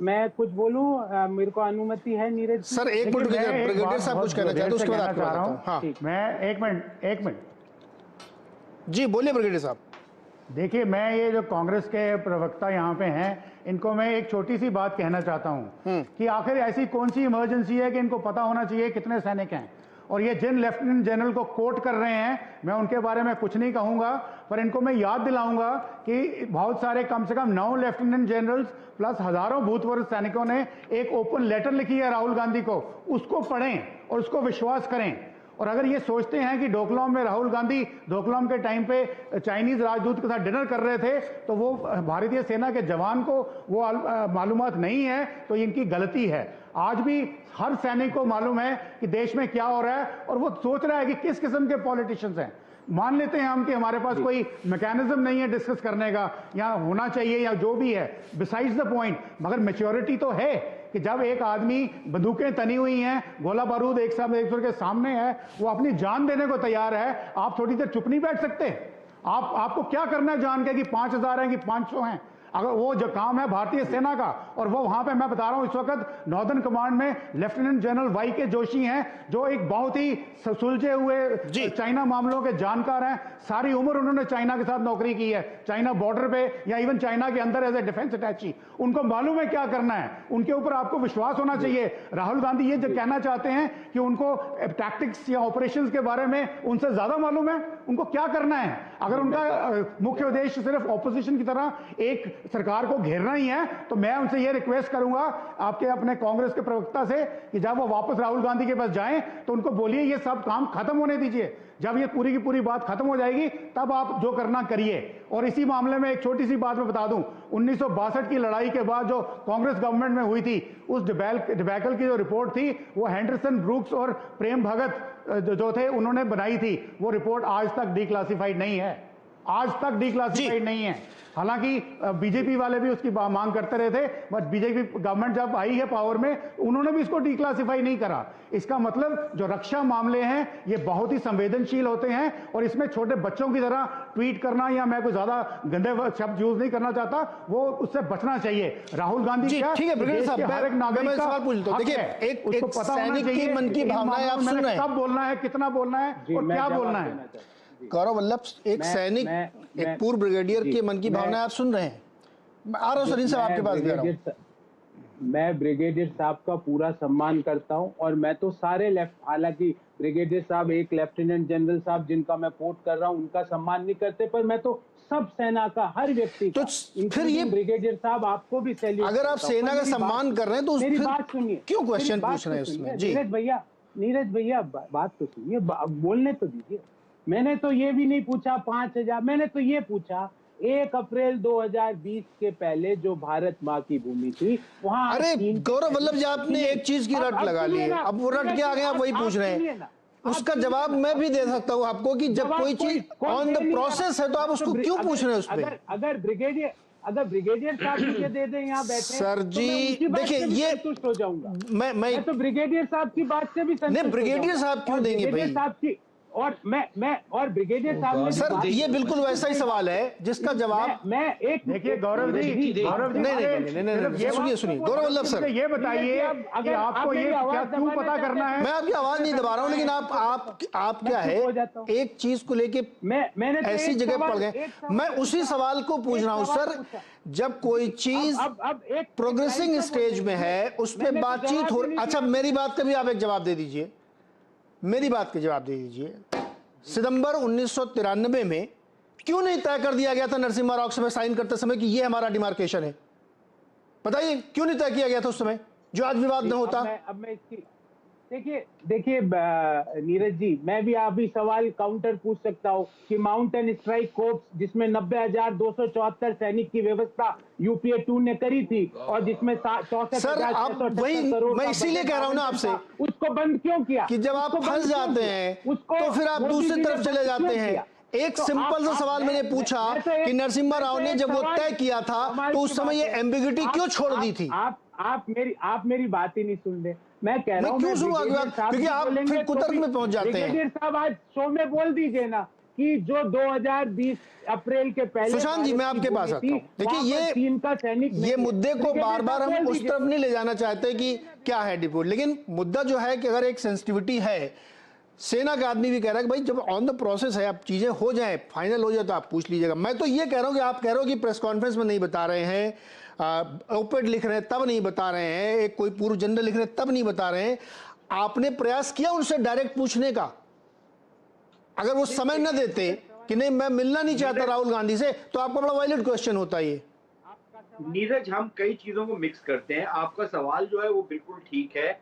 मैं कुछ बोलूं, मेरे को अनुमति है नीरज सर? एक मिनट, ब्रिगेडियर साहब कुछ कहना चाहते हैं, उसके बाद आपको बताता हूं। हाँ, मैं एक मिनट जी बोलिए ब्रिगेडियर साहब। देखिए, मैं ये जो कांग्रेस के प्रवक्ता यहाँ पे हैं, इनको मैं एक छोटी सी बात कहना चाहता हूँ कि आखिर ऐसी कौन सी इमरजेंसी है कि इनको पता होना चाहिए कितने सैनिक हैं। और ये जिन लेफ्टिनेंट जनरल को कोट कर रहे हैं, मैं उनके बारे में कुछ नहीं कहूंगा, पर इनको मैं याद दिलाऊंगा कि बहुत सारे, कम से कम 9 लेफ्टिनेंट जनरल्स प्लस हजारों भूतपूर्व सैनिकों ने एक ओपन लेटर लिखी है राहुल गांधी को, उसको पढ़ें और उसको विश्वास करें। और अगर ये सोचते हैं कि डोकलाम में राहुल गांधी डोकलाम के टाइम पे चाइनीज राजदूत के साथ डिनर कर रहे थे तो वो भारतीय सेना के जवान को वो मालूमात नहीं है, तो इनकी गलती है। आज भी हर सैनिक को मालूम है कि देश में क्या हो रहा है और वो सोच रहा है कि किस किस्म के पॉलिटिशियंस हैं। मान लेते हैं हम कि हमारे पास कोई मैकेनिज्म नहीं है डिस्कस करने का, या होना चाहिए या जो भी है, बिसाइड्स द पॉइंट, मगर मैच्योरिटी तो है कि जब एक आदमी, बंदूकें तनी हुई हैं, गोला बारूद एक साथ एक दूसरे के सामने है, वो अपनी जान देने को तैयार है, आप थोड़ी देर चुप नहीं बैठ सकते? आपको क्या करना है जान के कि 5000 हैं कि 500 हैं? अगर वो जो काम है भारतीय सेना का, और वो वहां पे मैं बता रहा हूं इस वक्त नॉर्दर्न कमांड में लेफ्टिनेंट जनरल वाई के जोशी हैं, जो एक बहुत ही सुलझे हुए चाइना मामलों के जानकार हैं। सारी उम्र उन्होंने चाइना के साथ नौकरी की है, चाइना बॉर्डर पे या इवन चाइना के अंदर एज ए डिफेंस अटैची। उनको मालूम है क्या करना है, उनके ऊपर आपको विश्वास होना चाहिए। राहुल गांधी ये जो कहना चाहते हैं कि उनको टैक्टिक्स या ऑपरेशंस के बारे में उनसे ज्यादा मालूम है, उनको क्या करना है। अगर उनका मुख्य उद्देश्य सिर्फ ऑपोजिशन की तरह एक सरकार को घेरना ही है, तो मैं उनसे यह रिक्वेस्ट करूंगा आपके अपने कांग्रेस के प्रवक्ता से कि जब वो वापस राहुल गांधी के पास जाएं तो उनको बोलिए ये सब काम खत्म होने दीजिए। जब ये पूरी की पूरी बात खत्म हो जाएगी तब आप जो करना करिए। और इसी मामले में एक छोटी सी बात मैं बता दूं, 1962 की लड़ाई के बाद जो कांग्रेस गवर्नमेंट में हुई थी, उस डिबैकल की जो रिपोर्ट थी वो हेंडरसन ब्रूक्स और प्रेम भगत जो थे उन्होंने बनाई थी। वो रिपोर्ट आज तक डिक्लासिफाइड नहीं है, आज तक डिक्लासिफाइड नहीं है। हालांकि बीजेपी वाले भी उसकी मांग करते रहे थे, बट बीजेपी गवर्नमेंट जब आई है पावर में, उन्होंने भी इसको डिक्लासिफाई नहीं करा। इसका मतलब जो रक्षा मामले हैं ये बहुत ही संवेदनशील होते हैं, और इसमें छोटे बच्चों की तरह ट्वीट करना, या मैं कोई ज्यादा गंदे शब्द यूज नहीं करना चाहता, वो उससे बचना चाहिए। राहुल गांधी क्या, ठीक है ब्रिगेडियर साहब, हर एक नागरिक का सवाल पूछ लो। देखिए, एक सैनिक की मन की भावनाएं आप सुन रहे हैं, कब बोलना है, कितना बोलना है और क्या बोलना है। गौरव वल्लभ, एक सैनिक, एक पूर्व ब्रिगेडियर के मन की भावनाएं आप सुन रहे हैं। मैं आ रहा हूं सलीम साहब आपके पास भी आ रहा हूं। मैं ब्रिगेडियर साहब का पूरा सम्मान करता हूं, और मैं तो सारे हालांकि ब्रिगेडियर साहब एक लेफ्टिनेंट जनरल साहब जिनका मैं कोट कर रहा हूं उनका सम्मान नहीं करते, पर मैं तो सब सेना का, हर व्यक्ति का, तो फिर ये ब्रिगेडियर साहब आपको भी सैल्यूट। अगर आप सेना का सम्मान कर रहे हैं तो मेरी बात सुनिए, क्यों क्वेश्चन पूछ रहे हैं उसमें? जी नीरज भैया बात तो सुनिए, बोलने तो दीजिए। मैंने तो ये भी नहीं पूछा 5000, मैंने तो ये पूछा 1 अप्रैल 2020 के पहले जो भारत माँ की भूमि थी वहां। अरे गौरव वल्लभ जी, आपने एक चीज की रट लगा ली है, अब वो रट के आ गए, आप वही पूछ रहे हैं। उसका जवाब मैं भी दे सकता हूँ आपको कि जब कोई चीज ऑन द प्रोसेस है तो आप उसको क्यों पूछ रहे हैं उस पर? अगर ब्रिगेडियर साहब मुझे दे दें यहाँ बैठे सर जी, तो देखिए ये संतुष्ट हो जाऊंगा। मैं तो ब्रिगेडियर साहब की बात से भी संतुष्ट। ब्रिगेडियर साहब क्यों देंगे भाई? साहब की और मैं ब्रिगेडियर साहब ने सर, ये बिल्कुल वैसा ही सवाल है जिसका जवाब मैं एक देखिए गौरव जी, नहीं, सुनिए गौरव वल्लभ सर, ये बताइए कि आपको ये क्या क्यों पता करना है। मैं आपकी आवाज नहीं दबा रहा हूँ, लेकिन आप क्या है, एक चीज को लेके मैंने ऐसी जगह पड़ गए। मैं उसी सवाल को पूछ रहा हूँ सर, जब कोई चीज प्रोग्रेसिंग स्टेज में है उस पर बातचीत हो। अच्छा, मेरी बात का भी आप एक जवाब दे दीजिए, मेरी बात का जवाब दे दीजिए। सितंबर 1993 में क्यों नहीं तय कर दिया गया था नरसिम्हा राव से साइन करते समय कि ये हमारा डिमार्केशन है? बताइए क्यों नहीं तय किया गया था उस समय, जो आज विवाद न होता? अब मैं इसकी देखिए नीरज जी, मैं भी अभी सवाल काउंटर पूछ सकता हूँ कि माउंटेन स्ट्राइक कोर्प्स जिसमें 90,274 सैनिक की व्यवस्था यूपीए 2 ने करी थी, और जिसमें 64,670 करोड़, मैं इसीलिए कह रहा हूँ ना आपसे, उसको बंद क्यों किया? कि जब आप फंस जाते हैं तो फिर आप दूसरी तरफ चले जाते हैं। एक सिंपल सा सवाल मैंने पूछा कि नरसिम्हा राव ने जब वो तय किया था तो उस समय ये एम्बिग्यूटी क्यों छोड़ दी थी? आप मेरी बात ही नहीं सुन रहे। मैं कह रहा हूँ क्यों सुनूंगा, क्योंकि आप फिर कुतर्क में पहुंच जाते हैं। ब्रिगेडियर साहब आज शो में बोल दीजिए ना कि जो 2020 अप्रैल के पहले। सुशांत जी, मैं आपके पास आता हूँ। देखिए ये मुद्दे को बार बार हम उस तरफ नहीं ले जाना चाहते कि क्या है डिपोट, लेकिन मुद्दा जो है कि अगर एक सेंसिटिविटी है, सेना का आदमी भी कह रहा है कि भाई जब ऑन द प्रोसेस है, अब चीजें हो जाए, फाइनल हो जाए तो आप पूछ लीजिएगा। मैं तो ये कह रहा हूं कि आप कह रहे हो कि प्रेस कॉन्फ्रेंस में नहीं बता रहे हैं, ओपेड लिख रहे हैं तब नहीं बता रहे हैं, एक कोई पूर्व जनरल लिख रहे हैं तब नहीं बता रहे हैं। आपने प्रयास किया उनसे डायरेक्ट पूछने का? अगर वो समय न देते कि नहीं मैं मिलना नहीं चाहता राहुल गांधी से, तो आपका बड़ा वैलिड क्वेश्चन होता ये। नीरज, हम कई चीजों को मिक्स करते हैं। आपका सवाल जो है वो बिल्कुल ठीक है,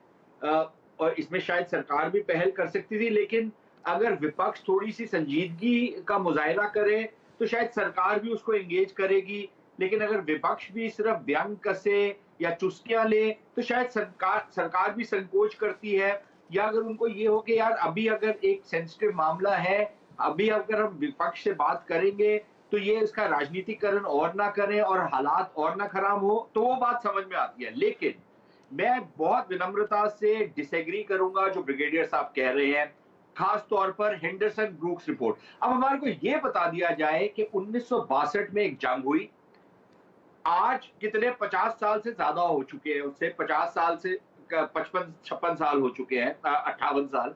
और इसमें शायद सरकार भी पहल कर सकती थी, लेकिन अगर विपक्ष थोड़ी सी संजीदगी का मुजाहिरा करे तो शायद सरकार भी उसको एंगेज करेगी। लेकिन अगर विपक्ष भी सिर्फ व्यंग कसे या चुस्कियां ले तो शायद सरकार भी संकोच करती है। या अगर उनको ये हो कि यार अभी अगर एक सेंसिटिव मामला है, अभी अगर हम विपक्ष से बात करेंगे तो ये इसका राजनीतिकरण और ना करें और हालात और ना खराब हो, तो वो बात समझ में आती है। लेकिन मैं बहुत विनम्रता से डिसएग्री करूंगा जो ब्रिगेडियर साहब कह रहे हैं, खास तौर पर हेंडरसन ब्रूक्स रिपोर्ट। अब हमारे को ये बता दिया जाए कि 1962 में एक जंग हुई, आज कितने 50 साल से ज्यादा हो चुके हैं, उससे 50 साल से 55-56 साल हो चुके हैं, 58 साल।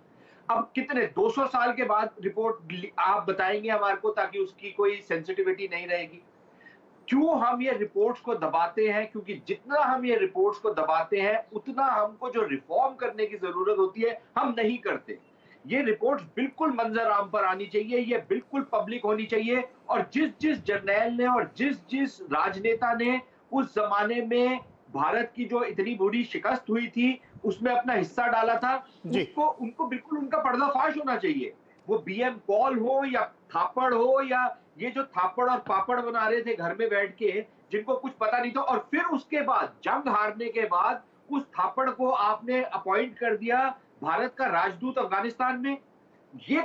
अब कितने 200 साल के बाद रिपोर्ट आप बताएंगे हमारे को, ताकि उसकी कोई सेंसिटिविटी नहीं रहेगी। क्यों हम ये रिपोर्ट्स को दबाते हैं? क्योंकि जितना हम ये रिपोर्ट्स को दबाते हैं उतना हमको जो रिफॉर्म करने की जरूरत होती है हम नहीं करते। ये रिपोर्ट्स बिल्कुल मंजर आम पर आनी चाहिए, ये बिल्कुल पब्लिक होनी चाहिए। और जिस जर्नैल ने और जिस राजनेता ने उस जमाने में भारत की जो इतनी बुरी शिकस्त हुई थी उसमें अपना हिस्सा डाला था, उनको बिल्कुल उनका पर्दाफाश होना चाहिए। वो बीएम पॉल हो या थापड़ हो, या ये जो थापड़ और पापड़ बना रहे थे घर में बैठ के, जिनको कुछ पता नहीं था, और फिर उसके बाद जंग हारने के बाद उस थापड़ को आपने अपॉइंट कर दिया भारत का राजदूत अफगानिस्तान में। ये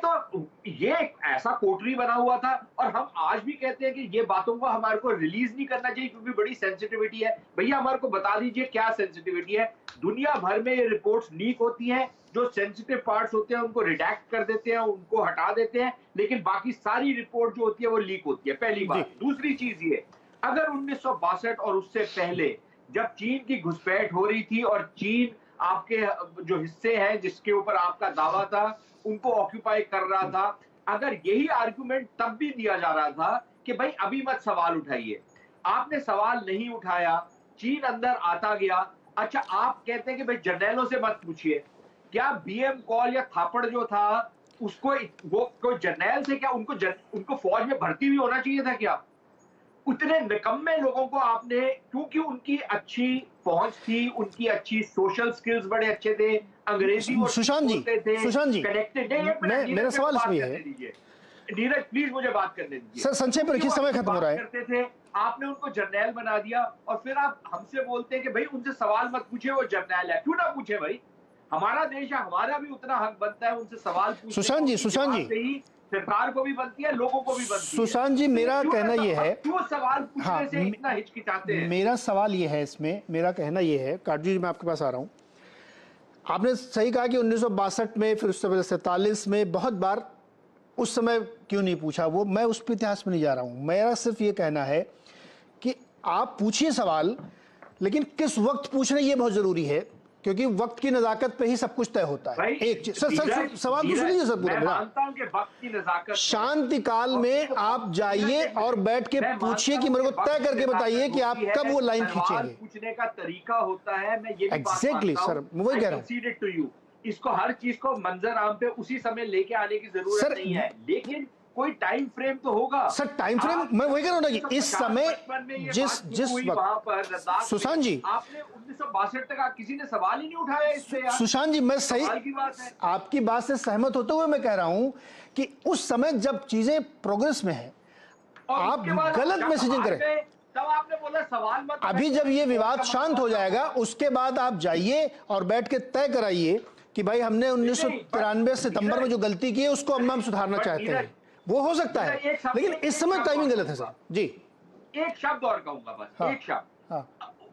एक ऐसा कोटरी बना हुआ था। और हम आज भी कहते हैं कि ये बातों को हमारे को रिलीज नहीं करना चाहिए क्योंकि बड़ी सेंसिटिविटी है। भैया हमारे को बता दीजिए क्या सेंसिटिविटी है। दुनिया भर में ये रिपोर्ट्स लीक होती हैं, जो सेंसिटिव पार्ट्स होते हैं उनको रिडैक्ट कर देते हैं, उनको हटा देते हैं, लेकिन बाकी सारी रिपोर्ट जो होती है वो लीक होती है, पहली बात। दूसरी चीज ये, अगर 1962 और उससे पहले जब चीन की घुसपैठ हो रही थी और चीन आपके जो हिस्से हैं जिसके ऊपर आपका दावा था उनको ऑक्यूपाई कर रहा था, अगर यही आर्गुमेंट तब भी दिया जा रहा था कि भाई अभी मत सवाल उठाइए, आपने सवाल नहीं उठाया, चीन अंदर आता गया। अच्छा, आप कहते हैं कि भाई जर्नैलों से मत पूछिए, क्या बीएम कॉल या थापड़ जो था उसको वो कोई जर्नैल से क्या उनको फौज में भर्ती भी होना चाहिए था क्या? उतने निकम्मे लोगों को आपने, क्योंकि उनकी अच्छी पहुंच थी, उनकी अच्छी सोशल स्किल्स बड़े अच्छे थे, अंग्रेजी सुशांत जी कनेक्टेड। मेरा सवाल इसमें है, नीरज प्लीज मुझे बात करने दीजिए सर, संक्षेप में रखिए, समय खत्म हो रहा है। करते थे, आपने उनको जर्नैल बना दिया और फिर आप हमसे बोलते हैं कि भाई उनसे सवाल मत पूछे, वो जर्नैल है। क्यों ना पूछे भाई, हमारा देश है, हमारा भी उतना हक बनता है उनसे सवाल पूछने। सुशांत जी सरकार को भी बनती है, लोगों को भी बनती है। सुशांत जी, मेरा कहना यह है, क्यों सवाल पूछने से इतना हिचकिचाते हैं? मेरा सवाल यह है, इसमें मेरा कहना यह है, काटजी मैं आपके पास आ रहा हूं। आपने सही कहा कि 1962 में, फिर उससे पहले 47 में बहुत बार, उस समय क्यों नहीं पूछा, वो मैं उस पर इतिहास में नहीं जा रहा हूं। मेरा सिर्फ ये कहना है कि आप पूछिए सवाल, लेकिन किस वक्त पूछ रहे हैं ये बहुत जरूरी है, क्योंकि वक्त की नजाकत पे ही सब कुछ तय होता है। एक चीज सर, सवाल तो सुनिए सर पूरा। मैं मानता हूं कि वक्त की नजाकत, शांति काल में आप जाइए और बैठ के पूछिए कि मेरे को तय करके बताइए कि आप कब वो लाइन खींचेंगे। पूछने का तरीका होता है, मैं ये भी एग्जैक्टली सर, मैं वही कह रहा हूं। इसको हर चीज को मंजर आम पे उसी समय लेके आने की जरूरत नहीं है, लेकिन कोई टाइम फ्रेम तो होगा। सर टाइम फ्रेम मैं वही कह रहा हूं ना कि इस समय जिस वक्त, सुशांत जी, आपने 1962 तक किसी ने सवाल ही नहीं उठाया इससे यार। सुशांत जी, मैं सही आपकी बात से सहमत होते हुए मैं कह रहा हूं कि उस समय जब चीजें प्रोग्रेस में है, आप गलत मैसेजिंग करें, तब आपने बोला सवाल मत। अभी जब ये विवाद शांत हो जाएगा उसके बाद आप जाइए और बैठ के तय कराइए कि भाई हमने 1993 सितंबर में जो गलती की है उसको हम सुधारना चाहते हैं। वो हो सकता है, लेकिन इस समय टाइमिंग गलत है सर जी। एक शब्द और कहूंगा बस, एक शब्द।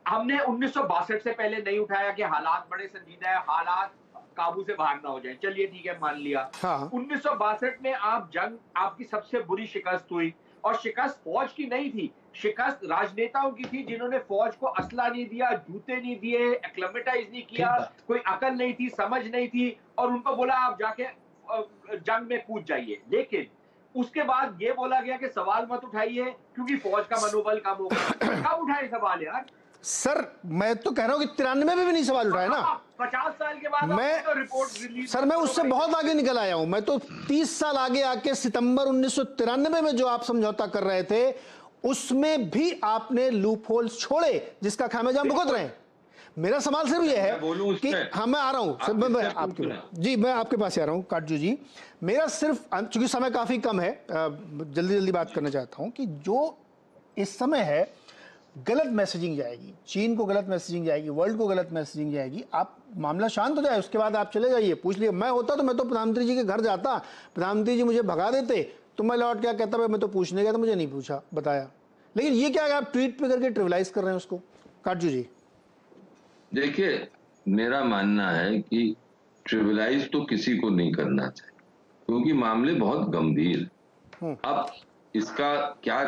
हमने 1962 से पहले नहीं उठाया कि हालात बड़े संजीदा है, हालात काबू से बाहर ना हो जाए, चलिए ठीक है मान लिया। 1962 में आपकी सबसे बुरी शिकस्त हुई, और शिकस्त फौज की नहीं थी, शिकस्त राजनेताओं की थी, जिन्होंने फौज को असला नहीं दिया, जूते नहीं दिए, एक्लेमेटाइज नहीं किया, कोई अकल नहीं थी, समझ नहीं थी, और उनको बोला आप जाके जंग में कूद जाइए। लेकिन उसके बाद ये बोला गया कि सवाल मत उठाइए क्योंकि फौज का मनोबल कम होगा। कब उठाए सवाल यार? सर मैं तो कह रहा हूं कि 93 में भी नहीं सवाल उठाया ना। 50 साल के बाद मैं तो रिपोर्ट रिलीज, सर मैं उससे बहुत आगे निकल आया हूं। मैं तो 30 साल आगे आके सितंबर 1993 में जो आप समझौता कर रहे थे उसमें भी आपने लूप होल्स छोड़े जिसका खामियाजा हम भुगत रहे हैं। मेरा सवाल सिर्फ यह है कि हाँ मैं आ रहा हूं सर, मैं आपके जी मैं आपके पास आ रहा हूं काटजू जी। मेरा सिर्फ चूंकि समय काफी कम है जल्दी जल्दी बात करना चाहता हूं कि जो इस समय है गलत मैसेजिंग जाएगी, चीन को गलत मैसेजिंग जाएगी, वर्ल्ड को गलत मैसेजिंग जाएगी। आप मामला शांत हो जाए उसके बाद आप चले जाइए, पूछ लिए। मैं होता तो मैं तो प्रधानमंत्री जी के घर जाता, प्रधानमंत्री जी मुझे भगा देते तो मैं लौट क्या कहता भाई मैं तो पूछने गया था, मुझे नहीं पूछा बताया। लेकिन ये क्या आप ट्वीट पे करके ट्रिविलाइज कर रहे हैं उसको। काटजू जी देखिए मेरा मानना है कि ट्रिविलाइज तो किसी को नहीं करना चाहिए क्योंकि मामले बहुत गंभीर। अब इसका क्या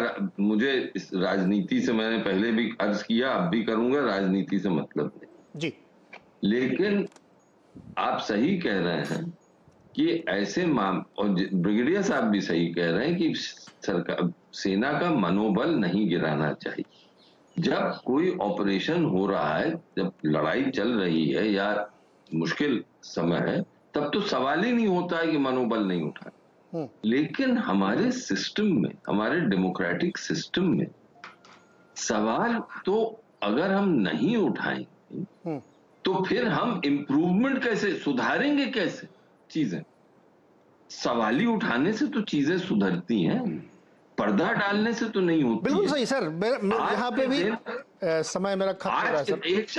मुझे इस राजनीति से मैंने पहले भी अर्ज किया, अब भी करूंगा, राजनीति से मतलब नहीं जी। लेकिन आप सही कह रहे हैं कि ऐसे और ब्रिगेडियर साहब भी सही कह रहे हैं कि सरकार सेना का मनोबल नहीं गिराना चाहिए। जब कोई ऑपरेशन हो रहा है, जब लड़ाई चल रही है या मुश्किल समय है, तब तो सवाल ही नहीं होता है कि मनोबल नहीं उठा। लेकिन हमारे सिस्टम में, हमारे डेमोक्रेटिक सिस्टम में सवाल तो अगर हम नहीं उठाएंगे तो फिर हम इंप्रूवमेंट कैसे सुधारेंगे, कैसे चीजें? सवाल ही उठाने से तो चीजें सुधरती हैं, पर्दा डालने से तो नहीं होती। बिल्कुल सही सर। यहाँ पे भी समय मेरा खत्म हो रहा है सर। एक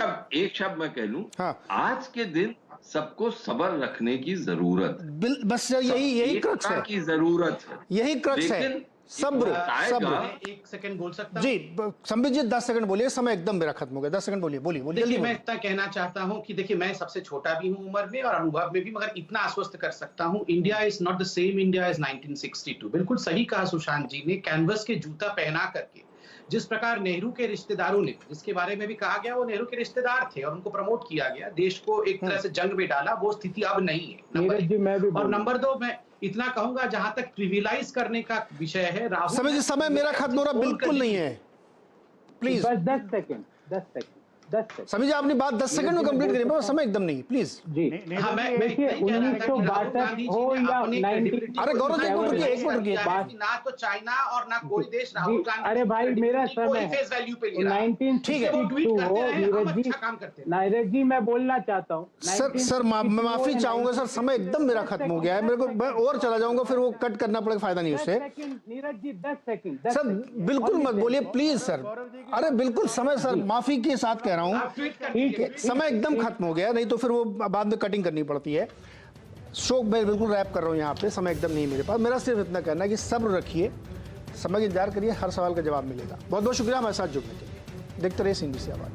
शब्द मैं कह लूं, हाँ। आज के दिन सबको सब्र रखने की जरूरत है। बस सर यही क्रक्स है, की जरूरत है, यही क्रक्स है। सब्र सब्र। एक सेकंड बोल सकता जी संबित जी 10 सेकंड बोलिए, समय एकदम मेरा खत्म हो गया। 10 सेकंड बोलिए बोलिए बोलिए। देखिए मैं इतना कहना चाहता हूं कि देखिए मैं सबसे छोटा भी हूं उम्र में और अनुभव में भी, मगर इतना आश्वस्त कर सकता हूं India is not the same India as 1962। बिल्कुल सही कहा सुशांत जी ने। कैनवस के जूता पहना करके जिस प्रकार नेहरू के रिश्तेदारों ने, जिसके बारे में भी कहा गया वो नेहरू के रिश्तेदार थे और उनको प्रमोट किया गया, देश को एक तरह से जंग में डाला, वो स्थिति अब नहीं है। नंबर और नंबर 2 मैं इतना कहूंगा जहां तक ट्रिविलाइज करने का विषय है, राहुल समय मेरा खत्म हो रहा बिल्कुल नहीं है, प्लीज। बस 10 सेकंड सभी जी आपने बात 10 सेकंड में कंप्लीट करी, बस समय एकदम नहीं, प्लीज जी। हाँ, मैं देखिए 1962 हो या 19 अरे गौरव जी एक मिनट रुकिए। ना तो चाइना और ना कोई देश राहुल गांधी अरे भाई मेरा समय फेस वैल्यू पे ले रहा है। 1962 हो नीरज जी मैं बोलना चाहता हूँ सर मैं माफी चाहूंगा सर, समय एकदम मेरा खत्म हो गया है। मेरे को मैं और चला जाऊंगा फिर वो कट करना पड़ेगा, फायदा नहीं उससे। नीरज जी 10 सेकंड सर बिल्कुल मत बोलिए प्लीज सर। अरे बिल्कुल समय सर, माफी के साथ कह रहा हूँ, समय एकदम खत्म हो गया, नहीं तो फिर वो बाद में कटिंग करनी पड़ती है। शो मैं बिल्कुल रैप कर रहा हूँ यहाँ पे, समय एकदम नहीं मेरे पास। मेरा सिर्फ इतना कहना है कि सब्र रखिए, समय का इंतजार करिए, हर सवाल का जवाब मिलेगा। बहुत बहुत शुक्रिया हमारे साथ जुड़ने के लिए। देखते रहिए सिंधी से आवाज।